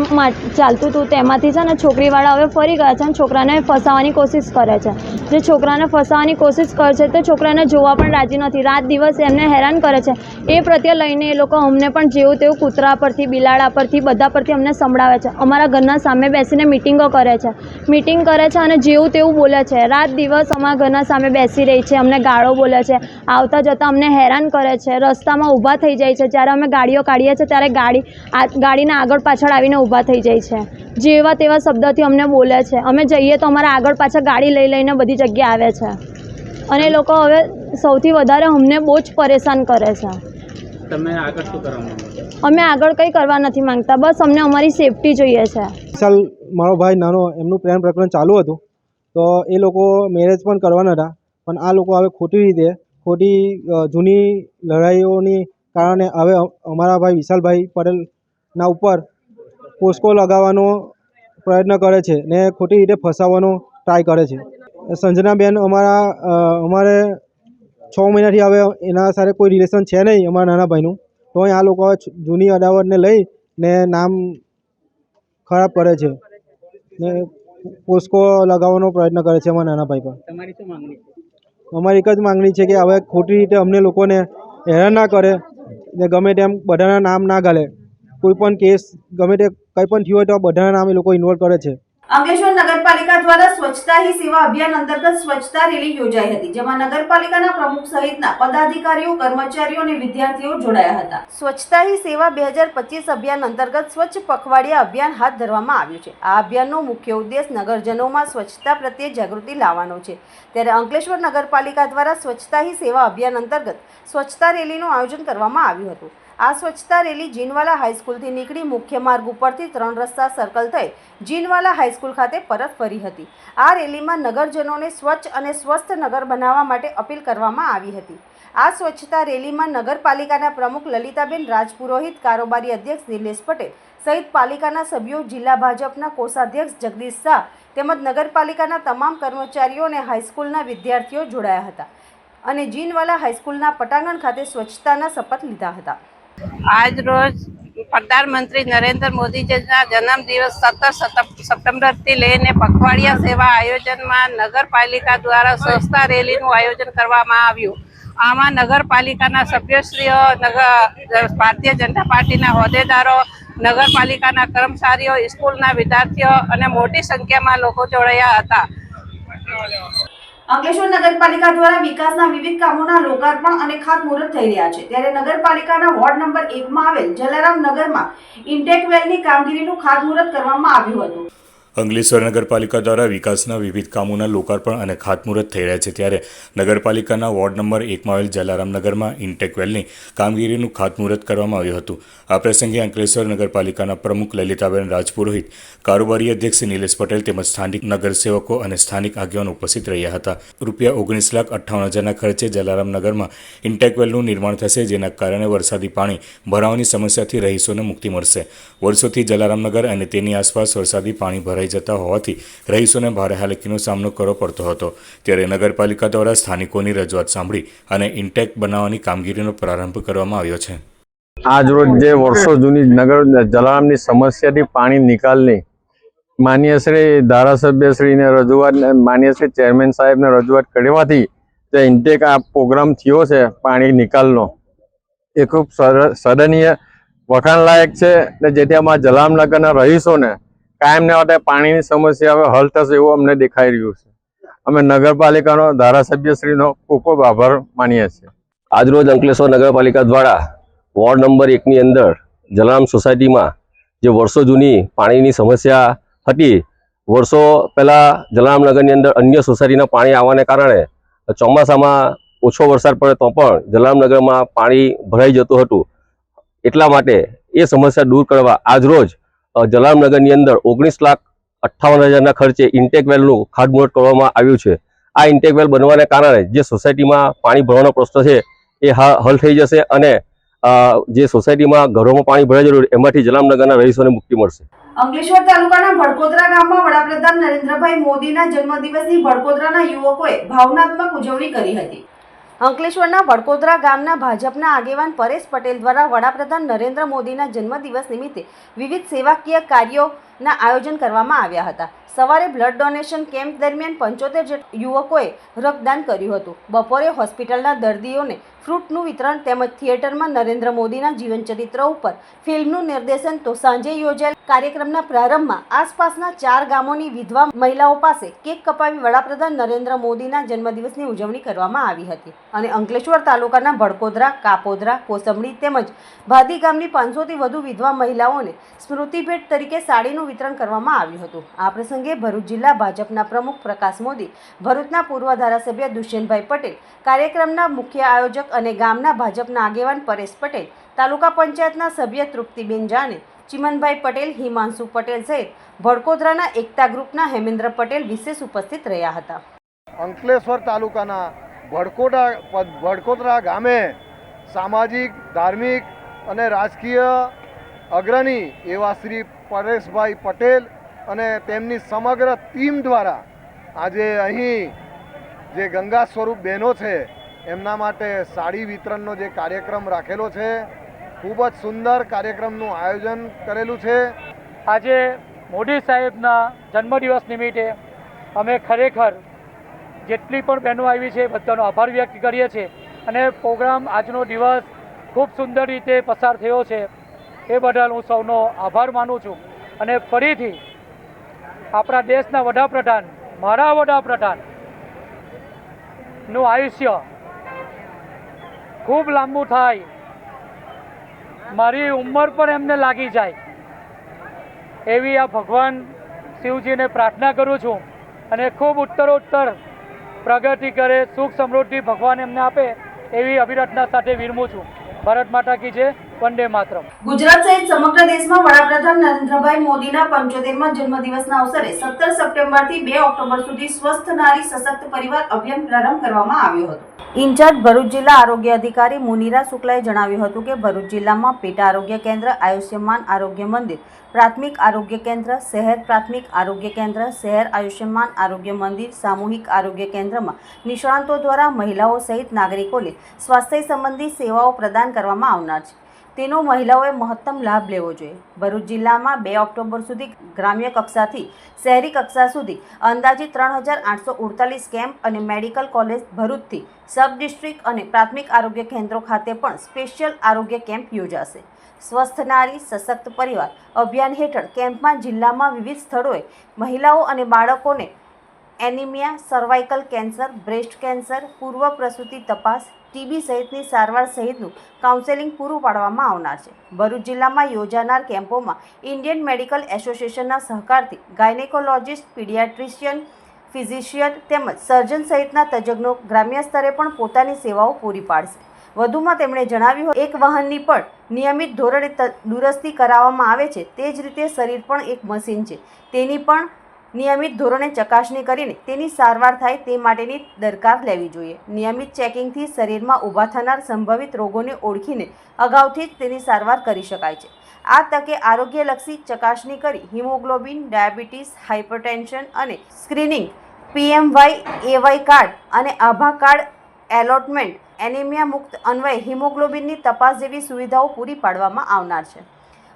S12: ચાલતું હતું, તેમાંથી છે ને છોકરીવાળા હવે ફરી ગયા છે અને છોકરાને ફસાવવાની કોશિશ કરે છે. જે છોકરાને ફસાવવાની કોશિશ કરે છે તે છોકરાને જોવા પણ રાજી નથી, રાત દિવસ એમને હેરાન કરે છે. એ પ્રત્યે લઈને એ લોકો અમને પણ જેવું તેવું કૂતરા પરથી, બિલાડા પરથી, બધા પરથી અમને સંભળાવે છે. અમારા ઘરના સામે બેસીને મિટિંગો કરે છે, અને જેવું તેવું બોલે છે. રાત દિવસ અમારા ઘરના સામે બેસી રહી છે, અમને ગાળો બોલે છે, આવતા જતાં અમને હેરાન કરે છે, રસ્તામાં ઊભા થઈ જાય છે. જ્યારે અમે ગાડીઓ કાઢીએ છીએ ત્યારે ગાડીના આગળ પાછળ આવીને ઊભા થઈ જાય છે. જેવા તેવા શબ્દોથી અમને બોલે છે. અમે જઈએ તો અમારા આગળ પાછળ ગાડી લઈને બધી જગ્યાએ આવે છે. અને એ લોકો હવે સૌથી વધારે અમને બહુ જ પરેશાન કરે છે.
S7: તમે આગળ શું કરવા માંગો છો?
S12: અમે આગળ કંઈ કરવા નથી માંગતા, બસ અમને અમારી સેફટી જોઈએ છે.
S10: સાલ મારો ભાઈ નાનો, એમનું પ્રેમ પ્રકરણ ચાલુ હતું, તો એ લોકો મેરેજ પણ કરવાના હતા, પણ આ લોકો હવે ખોટી જૂની લડાઈઓની કારણે હવે અમારા ભાઈ વિશાલભાઈ પટેલના ઉપર પોસ્કો લગાવવાનો પ્રયત્ન કરે છે ને ખોટી રીતે ફસાવવાનો ટ્રાય કરે છે. સંજનાબેન અમારે 6 મહિનાથી હવે એના સાથે કોઈ રિલેશન છે નહીં, અમારા નાના ભાઈનું, તો આ લોકો જૂની અદાવતને લઈને નામ ખરાબ કરે છે ને પોસ્કો લગાવવાનો પ્રયત્ન કરે છે અમારા નાના ભાઈ પર.
S7: તમારી શું માંગણી છે?
S10: અમારી એક જ માંગણી છે કે હવે ખોટી રીતે અમને લોકોને હેરાન ના કરે ને ગમે તેમ બધાના નામ ના ગાલે. કોઈ પણ કેસ ગમે તે કંઈ પણ થયું હોય તો બધાના નામ એ લોકો ઇન્વોલ્વ કરે છે.
S1: અંકલેશ્વર નગરપાલિકા દ્વારા સ્વચ્છતા હી સેવા અભિયાન અંતર્ગત સ્વચ્છતા રેલી યોજાઈ હતી, જેમાં નગરપાલિકાના પ્રમુખ સહિતના પદાધિકારીઓ, કર્મચારીઓ અને વિદ્યાર્થીઓ જોડાયા હતા. સ્વચ્છતા હી સેવા 2025 અભિયાન અંતર્ગત સ્વચ્છ પખવાડિયા અભિયાન હાથ ધરવામાં આવ્યું છે. આ અભિયાનનો મુખ્ય ઉદ્દેશ નગરજનોમાં સ્વચ્છતા પ્રત્યે જાગૃતિ લાવવાનો છે. ત્યારે અંકલેશ્વર નગરપાલિકા દ્વારા સ્વચ્છતા હી સેવા અભિયાન અંતર્ગત સ્વચ્છતા રેલીનું આયોજન કરવામાં આવ્યું હતું. આ સ્વચ્છતા રેલી જીનવાલા હાઈસ્કૂલથી નીકળી મુખ્ય માર્ગ ઉપરથી 3 રસ્તા સર્કલ થઈ જીનવાલા હાઈસ્કૂલ ખાતે પરત ફરી હતી. આ રેલીમાં નગરજનોને સ્વચ્છ અને સ્વસ્થ નગર બનાવવા માટે અપીલ કરવામાં આવી હતી. આ સ્વચ્છતા રેલીમાં નગરપાલિકાના પ્રમુખ લલિતાબેન રાજપુરોહિત, કારોબારી અધ્યક્ષ નિલેશ પટેલ સહિત પાલિકાના સભ્યો, જિલ્લા ભાજપના કોષાધ્યક્ષ જગદીશ શાહ તેમજ નગરપાલિકાના તમામ કર્મચારીઓ અને હાઈસ્કૂલના વિદ્યાર્થીઓ જોડાયા હતા અને જીનવાલા હાઈસ્કૂલના પટાંગણ ખાતે સ્વચ્છતાના શપથ લીધા હતા.
S13: આજ રોજ પ્રધાનમંત્રી નરેન્દ્ર મોદીજીના જન્મદિવસ 17 સપ્ટેમ્બરથી લઈને પખવાડિયા સેવા આયોજનમાં નગરપાલિકા દ્વારા સ્વચ્છતા રેલીનું આયોજન કરવામાં આવ્યું. આમાં નગરપાલિકાના સભ્યશ્રીઓ, ભારતીય જનતા પાર્ટીના હોદ્દેદારો, નગરપાલિકાના કર્મચારીઓ, સ્કૂલના વિદ્યાર્થીઓ અને મોટી સંખ્યામાં લોકો જોડાયા હતા.
S1: અંકલેશ્વર નગરપાલિકા દ્વારા વિકાસના વિવિધ કામોના લોકાર્પણ અને ખાતમુહૂર્ત થઈ રહ્યા છે. ત્યારે નગરપાલિકાના વોર્ડ નંબર 1 માં આવેલ જલારામ નગરમાં ઇન્ટેક વેલની કામગીરીનું ખાતમુહૂર્ત કરવામાં આવ્યું હતું.
S2: અંકલેશ્વર નગરપાલિકા દ્વારા વિકાસના વિવિધ કામોના લોકાર્પણ અને ખાતમુહૂર્ત થઈ રહ્યા છે. ત્યારે નગરપાલિકાના વોર્ડ નંબર 1 માં આવેલ જલારામ નગરમાં ઇન્ટેક વેલની કામગીરીનું ખાતમુહૂર્ત કરવામાં આવ્યું હતું. આ પ્રસંગે અંકલેશ્વર નગરપાલિકાના પ્રમુખ લલિતાબેન રાજપુરોહિત, કારોબારી અધ્યક્ષ નિલેશ પટેલ તેમજ સ્થાનિક નગરસેવકો અને સ્થાનિક આગેવાનો ઉપસ્થિત રહ્યા હતા. ₹19,58,000ના ખર્ચે જલારામ નગરમાં ઇન્ટેક વેલનું નિર્માણ થશે, જેના કારણે વરસાદી પાણી ભરાવાની સમસ્યાથી રહીશોને મુક્તિ મળશે. વર્ષોથી જલારામ નગર અને તેની આસપાસ વરસાદી પાણી ભરાઈ જતા હોવાથી રહીશોને ભારે હાલાકીનો સામનો કરવો પડતો હતો. ત્યારે નગરપાલિકા દ્વારા સ્થાનિકોની રજૂઆત સાંભળી અને ઇન્ટેક બનાવવાની કામગીરીનો પ્રારંભ કરવામાં આવ્યો છે.
S14: આજ રોજ જે વર્ષો જૂની નગર જલારામની સમસ્યાથી પાણી નિકાલની માન્ય શ્રી ધારાસભ્યશ્રીને રજૂઆત, માન્ય શ્રી ચેરમેન સાહેબને રજૂઆત કરવાથી જે ઇન્ટેક આ પ્રોગ્રામ થયો છે પાણી નિકાલનો, એ ખૂબ સરાહનીય, વખાણલાયક છે ને જેથી અમારા જલારામનગરના રહીશોને કાયમને માટે પાણીની સમસ્યા હવે હલ થશે એવું અમને દેખાઈ રહ્યું છે. અમે નગરપાલિકાનો, ધારાસભ્યશ્રીનો ખૂબ ખૂબ આભાર માનીએ છીએ.
S3: આજરોજ અંકલેશ્વર નગરપાલિકા દ્વારા વોર્ડ નંબર 1ની અંદર જલારામ સોસાયટીમાં જે વર્ષો જૂની પાણીની સમસ્યા હતી, વર્ષો પહેલાં જલારામનગરની અંદર અન્ય સોસાયટીના પાણી આવવાને કારણે ચોમાસામાં ઓછો વરસાદ પડે તો પણ જલારામનગરમાં પાણી ભરાઈ જતું હતું. એટલા માટે એ સમસ્યા દૂર કરવા આજરોજ જલારામનગરની અંદર 19,58,000ના ખર્ચે ઇન્ટેક વેલનું ખાતમુહૂર્ત કરવામાં આવ્યું છે. આ ઇન્ટેક વેલ બનવાને કારણે જે સોસાયટીમાં પાણી ભરવાનો પ્રશ્ન છે એ હલ થઈ જશે અને જે સોસાયટીમાં ઘરોમાં પાણી ભરાઈ જતું એમાંથી જલારામનગરના રહીશોને મુક્તિ મળશે.
S1: અંકલેશ્વર તાલુકાના ભડકોદરા ગામમાં વડાપ્રધાન નરેન્દ્રભાઈ મોદીના જન્મદિવસની ભડકોદરાના યુવકોએ ભાવનાત્મક ઉજવણી કરી હતી. અંકલેશ્વરના વડકોદરા ગામના ભાજપના આગેવાન પરેશ પટેલ દ્વારા વડાપ્રધાન નરેન્દ્ર મોદીના જન્મદિવસ નિમિત્તે વિવિધ સેવાકીય કાર્યોના આયોજન કરવામાં આવ્યા હતા. સવારે બ્લડ ડોનેશન કેમ્પ દરમિયાન 75 યુવકોએ રક્તદાન કર્યું હતું. બપોરે હોસ્પિટલના દર્દીઓને ફ્રૂટનું વિતરણ તેમજ થિયેટરમાં નરેન્દ્ર મોદીના જીવનચરિત્ર ઉપર ફિલ્મનું નિર્દેશન. તો સાંજે યોજાયેલ કાર્યક્રમના પ્રારંભમાં આસપાસના 4 ગામોની વિધવા મહિલાઓ પાસે કેક કપાવી વડાપ્રધાન નરેન્દ્ર મોદીના જન્મદિવસની ઉજવણી કરવામાં આવી હતી અને અંકલેશ્વર તાલુકાના ભડકોદરા, કાપોદરા, કોસંબડી તેમજ ભાદી ગામની 500થી વધુ વિધવા મહિલાઓને સ્મૃતિ ભેટ તરીકે સાડીનું વિતરણ કરવામાં આવ્યું હતું. આ પ્રસંગે ભરૂચ જિલ્લા ભાજપના પ્રમુખ પ્રકાશ મોદી, ભરૂચના પૂર્વ ધારાસભ્ય દુષ્યંતભાઈ પટેલ, કાર્યક્રમના મુખ્ય આયોજક અને ગામના ભાજપના આગેવાન પરેશ પટેલ, તાલુકા પંચાયતના સભ્ય તૃપ્તિબેન જાને, ચિમનભાઈ પટેલ, હિમાંશુ પટેલ સહિત ભડકોદરાના એકતા ગ્રુપના હેમેન્દ્ર પટેલ વિશેષ ઉપસ્થિત રહ્યા હતા.
S15: અંકલેશ્વર તાલુકાના ભડકોદરા ગામે સામાજિક, ધાર્મિક અને રાજકીય અગ્રણી એવા શ્રી પરેશભાઈ પટેલ અને તેમની સમગ્ર ટીમ દ્વારા આજે અહીં જે ગંગા સ્વરૂપ બહેનો છે એમના માટે સાડી વિતરણનો જે કાર્યક્રમ રાખેલો છે, ખૂબ જ સુંદર કાર્યક્રમનું આયોજન કરેલું છે.
S4: આજે મોદી સાહેબના જન્મદિવસ નિમિત્તે અમે ખરેખર જેટલી પણ બહેનો આવી છે બધાનો આભાર વ્યક્ત કરીએ છીએ અને પ્રોગ્રામ આજનો દિવસ ખૂબ સુંદર રીતે પસાર થયો છે એ બદલ હું સૌનો આભાર માનું છું. અને ફરીથી આપણા દેશના વડાપ્રધાન, મારા વડાપ્રધાનનું આયુષ્ય ખૂબ લાંબુ થાય, મારી ઉંમર પણ એમને લાગી જાય એવી આ ભગવાન શિવજીને પ્રાર્થના કરું છું અને ખૂબ ઉત્તરોત્તર પ્રગતિ કરે, સુખ સમૃદ્ધિ ભગવાન એમને આપે એવી અભિપ્રાર્થના સાથે વિરમું છું. ભારત માતા કી જય, વંદે માતરમ.
S1: ગુજરાત સહિત સમગ્ર દેશમાં વડાપ્રધાન નરેન્દ્રભાઈ મોદીના 75મા જન્મદિવસના અવસરે 17 સપ્ટેમ્બરથી 2 ઓક્ટોબર સુધી સ્વસ્થ નારી સશક્ત પરિવાર અભિયાન પ્રારંભ કરવામાં આવ્યો હતો. ઇન્ચાર્જ ભરૂચ જિલ્લા આરોગ્ય અધિકારી મુનિરા શુક્લાએ જણાવ્યું હતું કે ભરૂચ જિલ્લામાં પેટા આરોગ્ય કેન્દ્ર, આયુષ્યમાન આરોગ્ય મંદિર, પ્રાથમિક આરોગ્ય કેન્દ્ર, શહેર પ્રાથમિક આરોગ્ય કેન્દ્ર, શહેર આયુષ્યમાન આરોગ્ય મંદિર, સામૂહિક આરોગ્ય કેન્દ્રમાં નિષ્ણાંતો દ્વારા મહિલાઓ સહિત નાગરિકોને સ્વાસ્થ્ય સંબંધી સેવાઓ પ્રદાન કરવામાં આવનાર છે. તેનો મહિલાઓએ મહત્તમ લાભ લેવો જોઈએ. ભરૂચ જિલ્લામાં 2 ઓક્ટોબર સુધી ગ્રામ્ય કક્ષાથી શહેરી કક્ષા સુધી અંદાજિત 3848 કેમ્પ અને મેડિકલ કોલેજ ભરૂચથી સબ ડિસ્ટ્રિક્ટ અને પ્રાથમિક આરોગ્ય કેન્દ્રો ખાતે પણ સ્પેશિયલ આરોગ્ય કેમ્પ યોજાશે. સ્વસ્થ નારી સશક્ત પરિવાર અભિયાન હેઠળ કેમ્પમાં જિલ્લામાં વિવિધ સ્થળોએ મહિલાઓ અને બાળકોને anaemia, cervical cancer, breast cancer, પૂર્વ પ્રસૂતિ તપાસ, ટીબી સહિતની સારવાર સહિતનું કાઉન્સેલિંગ પૂરું પાડવામાં આવનાર છે. ભરૂચ જિલ્લામાં યોજાનાર કેમ્પોમાં ઇન્ડિયન મેડિકલ એસોસિએશનના સહકારથી ગાયનેકોલોજિસ્ટ, પીડિયાટ્રિશિયન, ફિઝિશિયન તેમજ સર્જન સહિતના તજજ્ઞો ગ્રામ્ય સ્તરે પણ પોતાની સેવાઓ પૂરી પાડશે. વધુમાં તેમણે જણાવ્યું, એક વાહનની પણ નિયમિત ધોરણે દુરસ્તી કરાવવામાં આવે છે, તે જ રીતે શરીર પણ એક મશીન છે, તેની પણ નિયમિત ધોરણે ચકાસણી કરીને તેની સારવાર થાય તે માટેની દરકાર લેવી જોઈએ. નિયમિત ચેકિંગથી શરીરમાં ઊભા થનાર સંભવિત રોગોને ઓળખીને અગાઉથી જ તેની સારવાર કરી શકાય છે. આ તકે આરોગ્યલક્ષી ચકાસણી કરી હિમોગ્લોબિન, ડાયાબિટીસ, હાઇપરટેન્શન અને સ્ક્રીનિંગ, PMY-AY કાર્ડ અને આભા કાર્ડ એલોટમેન્ટ, એનિમિયા મુક્ત અન્વયે હિમોગ્લોબિનની તપાસ જેવી સુવિધાઓ પૂરી પાડવામાં આવનાર છે.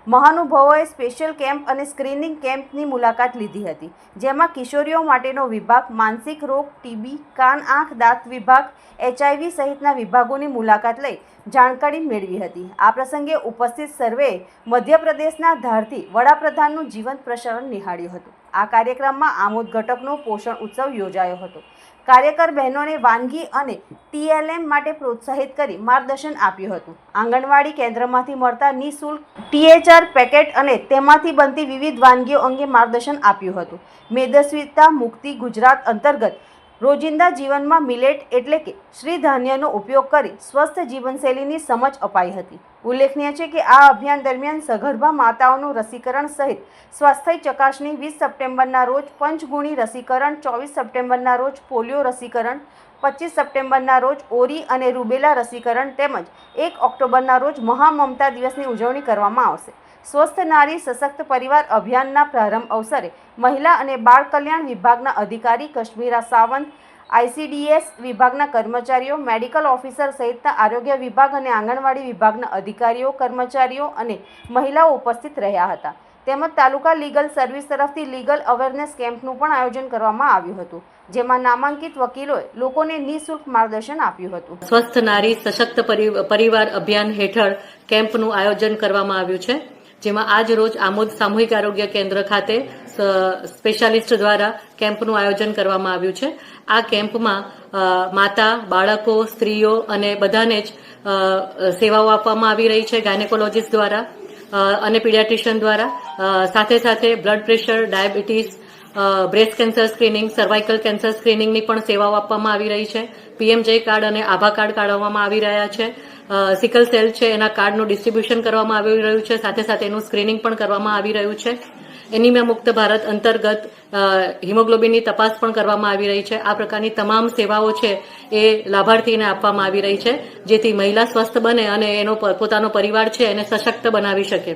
S1: મહાનુભાવોએ સ્પેશિયલ કેમ્પ અને સ્ક્રીનિંગ કેમ્પની મુલાકાત લીધી હતી, જેમાં કિશોરીઓ માટેનો વિભાગ, માનસિક રોગ, ટીબી, કાન, આંખ, દાંત વિભાગ, HIV સહિતના વિભાગોની મુલાકાત લઈ જાણકારી મેળવી હતી. આ પ્રસંગે ઉપસ્થિત સર્વેએ મધ્યપ્રદેશના ધારથી વડાપ્રધાનનું જીવંત પ્રસારણ નિહાળ્યું હતું. આ કાર્યક્રમમાં આમોદ ઘટકનો પોષણ ઉત્સવ યોજાયો હતો. કાર્યકર બહેનોને વાનગી અને TLM માટે પ્રોત્સાહિત કરી માર્ગદર્શન આપ્યું હતું. આંગણવાડી કેન્દ્રમાંથી મળતા નિઃશુલ્ક THR પેકેટ અને તેમાંથી બનતી વિવિધ વાનગીઓ અંગે માર્ગદર્શન આપ્યું હતું. મેદસ્વીતા મુક્તિ ગુજરાત અંતર્ગત રોજિંદા જીવનમાં મિલેટ એટલે કે શ્રીધાન્યનો ઉપયોગ કરી સ્વસ્થ જીવનશૈલીની સમજ અપાઈ હતી. ઉલ્લેખનીય છે કે આ અભિયાન દરમિયાન સગર્ભા માતાઓનું રસીકરણ સહિત સ્વાસ્થ્ય ચકાસણી, 20 સપ્ટેમ્બરના રોજ પંચગુણી રસીકરણ, 24 સપ્ટેમ્બરના રોજ પોલિયો રસીકરણ, 25 સપ્ટેમ્બરના રોજ ઓરી અને રૂબેલા રસીકરણ તેમજ 1 ઓક્ટોબરના રોજ મહામમતા દિવસની ઉજવણી કરવામાં આવશે. સ્વસ્થ નારી સશક્ત પરિવાર અભિયાનના પ્રારંભ અવસરે મહિલા અને બાળ કલ્યાણ વિભાગના અધિકારી કશ્મીરા સાવંત, ICDS વિભાગના કર્મચારીઓ, મેડિકલ ઓફિસર સહિતના આરોગ્ય વિભાગ અને આંગણવાડી વિભાગના અધિકારીઓ, કર્મચારીઓ અને મહિલાઓ ઉપસ્થિત રહ્યા હતા. તેમજ તાલુકા લીગલ સર્વિસ તરફથી લીગલ અવેરનેસ કેમ્પનું પણ આયોજન કરવામાં આવ્યું હતું, જેમાં નામાંકિત વકીલોએ લોકોને નિઃશુલ્ક માર્ગદર્શન આપ્યું હતું.
S16: સ્વસ્થ નારી સશક્ત પરિવાર અભિયાન હેઠળ કેમ્પનું આયોજન કરવામાં આવ્યું છે, જેમાં આજ રોજ આમોદ સામૂહિક આરોગ્ય કેન્દ્ર ખાતે સ્પેશિયાલિસ્ટ દ્વારા કેમ્પનું આયોજન કરવામાં આવ્યું છે. આ કેમ્પમાં માતા, બાળકો, સ્ત્રીઓ અને બધાને જ સેવાઓ આપવામાં આવી રહી છે ગાયનેકોલોજીસ્ટ દ્વારા અને પીડિયાટ્રિશિયન દ્વારા. સાથે સાથે blood pressure, diabetes, breast cancer screening, cervical cancer સ્ક્રીનિંગની પણ સેવાઓ આપવામાં આવી રહી છે. PMJ કાર્ડ અને આભા કાર્ડ કાઢવામાં આવી રહ્યા છે. સિકલ સેલ છે એના કાર્ડનું ડિસ્ટ્રીબ્યુશન કરવામાં આવી રહ્યું છે. સાથે સાથે એનું સ્ક્રીનિંગ પણ કરવામાં આવી રહ્યું છે. એનિમિયા મુક્ત ભારત અંતર્ગત હિમોગ્લોબિનની તપાસ પણ કરવામાં આવી રહી છે. આ પ્રકારની તમામ સેવાઓ છે એ લાભાર્થીને આપવામાં આવી રહી છે, જેથી મહિલા સ્વસ્થ બને અને એનો પોતાનો પરિવાર છે એને સશક્ત બનાવી શકે.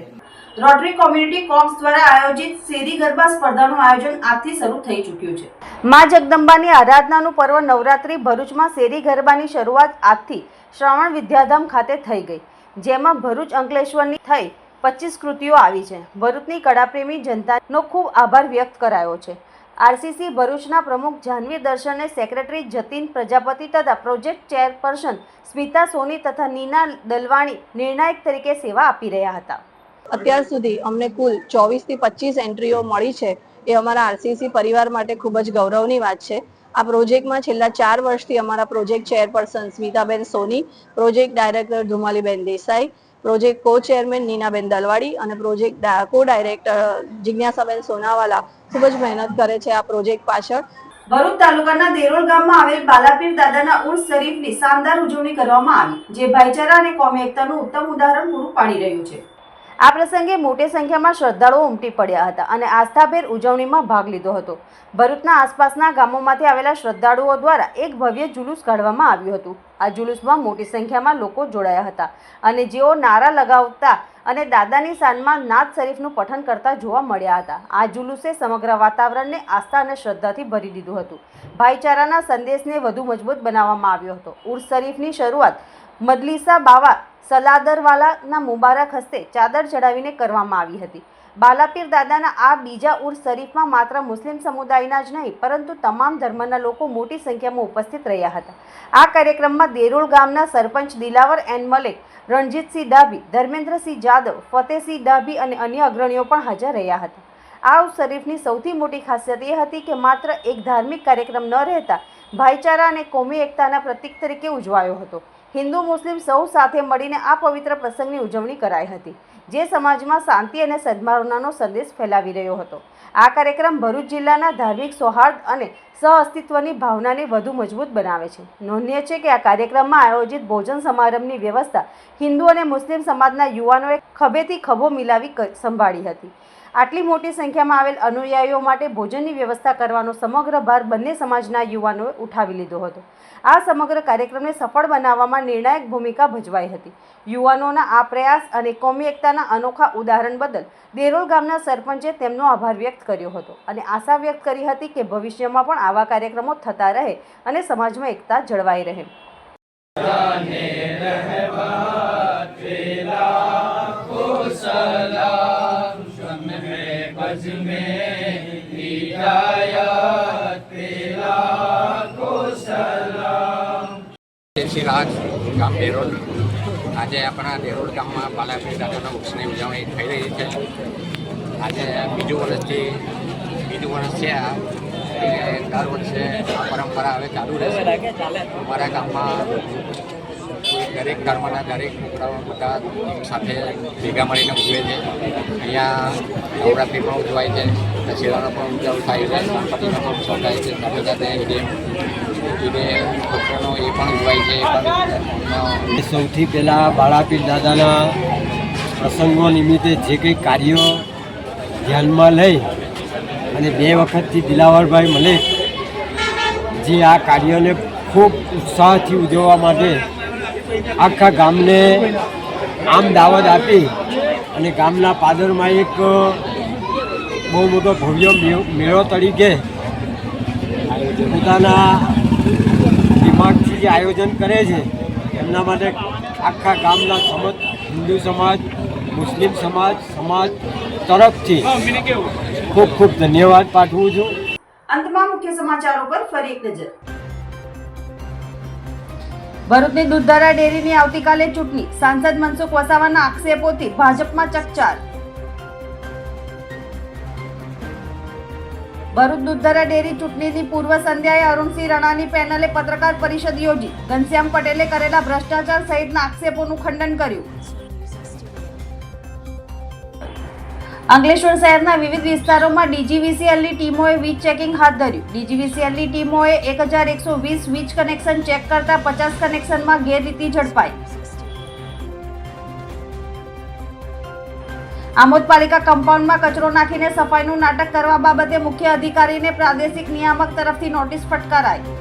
S1: રોટરી કોમ્યુનિટી કોર્પ્સ દ્વારા આયોજિત શેરી ગરબા સ્પર્ધાનું આયોજન આજથી શરૂ થઈ ચૂક્યું છે. મા જગદંબાની આરાધનાનું પર્વ નવરાત્રી ભરૂચમાં શેરી ગરબાની શરૂઆત આજથી શ્રાવણ વિદ્યાધામ ખાતે થઈ ગઈ, જેમાં ભરૂચ અંકલેશ્વરની થઈ 25 કૃતિઓ આવી છે. ભરૂચની કળાપ્રેમી જનતાનો ખૂબ આભાર વ્યક્ત કરાયો છે. RCC ભરૂચના પ્રમુખ જાહ્નવી દર્શને સેક્રેટરી જતીન પ્રજાપતિ તથા પ્રોજેક્ટ ચેરપર્સન સ્મિતા સોની તથા નીના દલવાણી નિર્ણાયક તરીકે સેવા આપી રહ્યા હતા.
S12: અત્યાર સુધી અમને કુલ 24 થી 25 એન્ટ્રીઓ મળી છે. એ અમારા RCC પરિવાર માટે ખૂબ જ ગૌરવની વાત છે. આ પ્રોજેક્ટમાં છેલ્લા 4 વર્ષથી અમારા પ્રોજેક્ટ ચેરપર્સન સ્મિતાબેન સોની, પ્રોજેક્ટ ડાયરેક્ટર ધુમાલીબેન દેસાઈ, પ્રોજેક્ટ કો ચેરમેન નીનાબેન દલવાડી અને પ્રોજેક્ટ કો ડાયરેક્ટર જિજ્ઞાસાબેન સોનાવાલા ખૂબ જ મહેનત કરે છે આ પ્રોજેક્ટ પાછળ.
S1: ભરૂચ તાલુકાના દેરોલ ગામમાં આવેલ બાલાપીર દાદાના ઉર્સ શરીફની શાનદાર ઉજવણી કરવામાં આવી, જે ભાઈચારા અને કોમી એકતાનું ઉત્તમ ઉદાહરણ પૂરું પાડી રહ્યું છે. આ પ્રસંગે મોટી સંખ્યામાં શ્રદ્ધાળુઓ ઉમટી પડ્યા હતા અને આસ્થાભેર ઉજવણીમાં ભાગ લીધો હતો. ભરૂચના આસપાસના ગામોમાંથી આવેલા શ્રદ્ધાળુઓ દ્વારા એક ભવ્ય જુલુસ કાઢવામાં આવ્યું હતું. આ જુલુસમાં મોટી સંખ્યામાં લોકો જોડાયા હતા અને જેઓ નારા લગાવતા અને દાદાની શાનમાં નાત શરીફનું પઠન કરતા જોવા મળ્યા હતા. આ જુલુસે સમગ્ર વાતાવરણને આસ્થા અને શ્રદ્ધાથી ભરી દીધું હતું. ભાઈચારાના સંદેશને વધુ મજબૂત બનાવવામાં આવ્યો હતો. ઉર્સ શરીફની શરૂઆત મદલીસા બાવા સલાદરવાલાના મુબારક હસ્તે ચાદર ચડાવીને કરવામાં આવી હતી. બાલાપીર દાદાના આ બીજા ઉર્સ શરીફમાં માત્ર મુસ્લિમ સમુદાયના જ નહીં પરંતુ તમામ ધર્મના લોકો મોટી સંખ્યામાં ઉપસ્થિત રહ્યા હતા. આ કાર્યક્રમમાં દેરોલ ગામના સરપંચ દિલાવર એન મલેક, રણજીતસિંહ ડાભી, ધર્મેન્દ્રસિંહ જાદવ, ફતેહસિંહ ડાભી અને અન્ય અગ્રણીઓ પણ હાજર રહ્યા હતા. આ ઉર્સ શરીફની સૌથી મોટી ખાસિયત એ હતી કે માત્ર એક ધાર્મિક કાર્યક્રમ ન રહેતા ભાઈચારા અને કોમી એકતાના પ્રતીક તરીકે ઉજવાયો હતો. હિન્દુ મુસ્લિમ સૌ સાથે મળીને આ પવિત્ર પ્રસંગની ઉજવણી કરાઈ હતી, જે સમાજમાં શાંતિ અને સદભાવનાનો સંદેશ ફેલાવી રહ્યો હતો. આ કાર્યક્રમ ભરૂચ જિલ્લાના ધાર્મિક સૌહાર્દ અને સહઅસ્તિત્વની ભાવનાને વધુ મજબૂત બનાવે છે. નોંધનીય છે કે આ કાર્યક્રમમાં આયોજિત ભોજન સમારંભની વ્યવસ્થા હિન્દુ અને મુસ્લિમ સમાજના યુવાનોએ ખભેથી ખભો મિલાવી સંભાળી હતી. આટલી મોટી સંખ્યામાં આવેલ અનુયાયીઓ માટે ભોજનની વ્યવસ્થા કરવાનો સમગ્ર ભાર બંને સમાજના યુવાનોએ ઉઠાવી લીધો હતો. આ સમગ્ર કાર્યક્રમને સફળ બનાવવામાં નિર્ણાયક ભૂમિકા ભજવાઈ હતી. યુવાનોના આ પ્રયાસ અને કોમી એકતાના અનોખા ઉદાહરણ બદલ દેરોલ ગામના સરપંચે તેમનો આભાર વ્યક્ત કર્યો હતો અને આશા વ્યક્ત કરી હતી કે ભવિષ્યમાં પણ આવા કાર્યક્રમો થતા રહે અને સમાજમાં એકતા જળવાઈ રહે.
S9: ગામ દેરોલ. આજે આપણા દેરોલ ગામમાં બાલાપીર દાદાના ઉત્સવની ઉજવણી થઈ રહી છે. આજે બીજું વર્ષ છે આ. દર વર્ષે આ પરંપરા હવે ચાલુ રહેશે. અમારા ગામમાં દરેક ધર્મના દરેક છોકરાઓ બધા સાથે ભેગા મળીને ઉજવે છે. અહીંયા નવરાત્રિ પણ ઉજવાય છે, દશેરાનો પણ ઉજવ થાય છે, ગણપતિનો પણ ઉત્સવ થાય છે, સાથે સાથે ઈદે ભક્તોનો એ પણ ઉજવાય છે.
S17: સૌથી પહેલાં બાલાપીર દાદાના પ્રસંગો નિમિત્તે જે કંઈ કાર્યો ધ્યાનમાં લઈ અને 2 વખતથી દિલાવરભાઈ મલેક જે આ કાર્યોને ખૂબ ઉત્સાહથી ઉજવવા માટે આખા ગામને આમ દાવત આપી અને ગામના પાદરમાં એક બહુ મોટો ભવ્ય મેળો તરીકે પોતાના દિમાગથી જે આયોજન કરે છે એમના માટે આખા ગામના હિન્દુ સમાજ, મુસ્લિમ સમાજ તરફથી ખૂબ ખૂબ ધન્યવાદ પાઠવું છું.
S1: અંતમાં મુખ્ય સમાચારો પર ફરી એક નજર. ભરૂચની દૂધધારા ડેરીની આવતીકાલે ચૂંટણી. સાંસદ મનસુખ વસાવાના આક્ષેપોથી ભાજપમાં ચકચાર. ભરૂચ દૂધધારા ડેરી ચૂંટણીની પૂર્વ સંધ્યાએ અરુણસિંહ રાણાની પેનલે પત્રકાર પરિષદ યોજી ઘનશ્યામ પટેલે કરેલા ભ્રષ્ટાચાર સહિતના આક્ષેપોનું ખંડન કર્યું. અંકલેશ્વર શહેરના વિવિધ વિસ્તારોમાં ડીજીવીસીએલની ટીમોએ વીજ ચેકિંગ હાથ ધર્યું. ડીજીવીસીએલની ટીમોએ 1120 વીજ કનેક્શન ચેક કરતા 50 કનેક્શનમાં ગેરરીતિ ઝડપાઈ. આમોદ પાલિકા કમ્પાઉન્ડમાં કચરો નાખીને સફાઈનું નાટક કરવા બાબતે મુખ્ય અધિકારીને પ્રાદેશિક નિયામક તરફથી નોટિસ ફટકારાઈ.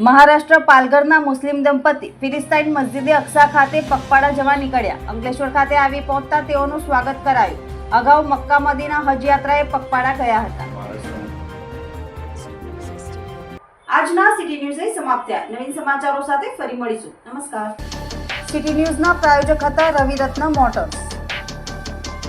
S1: મહારાષ્ટ્ર પાલઘરના મુસ્લિમ દંપતી ફિલિસ્તીન મસ્જિદે અક્સા ખાતે પગપાળા જવા નીકળ્યા. અંકલેશ્વર ખાતે આવી પહોંચતા તેઓનું સ્વાગત કરાયું. અગાઉ મક્કા મદીના હજ યાત્રાએ પગપાળા ગયા હતા. આજના સિટી ન્યૂઝ સમાપ્ત થયા. નવીન સમાચારો સાથે ફરી મળીશું. નમસ્કાર. સિટી ન્યૂઝના પ્રાયોજક હતા રવિરત્ન મોટર્સ.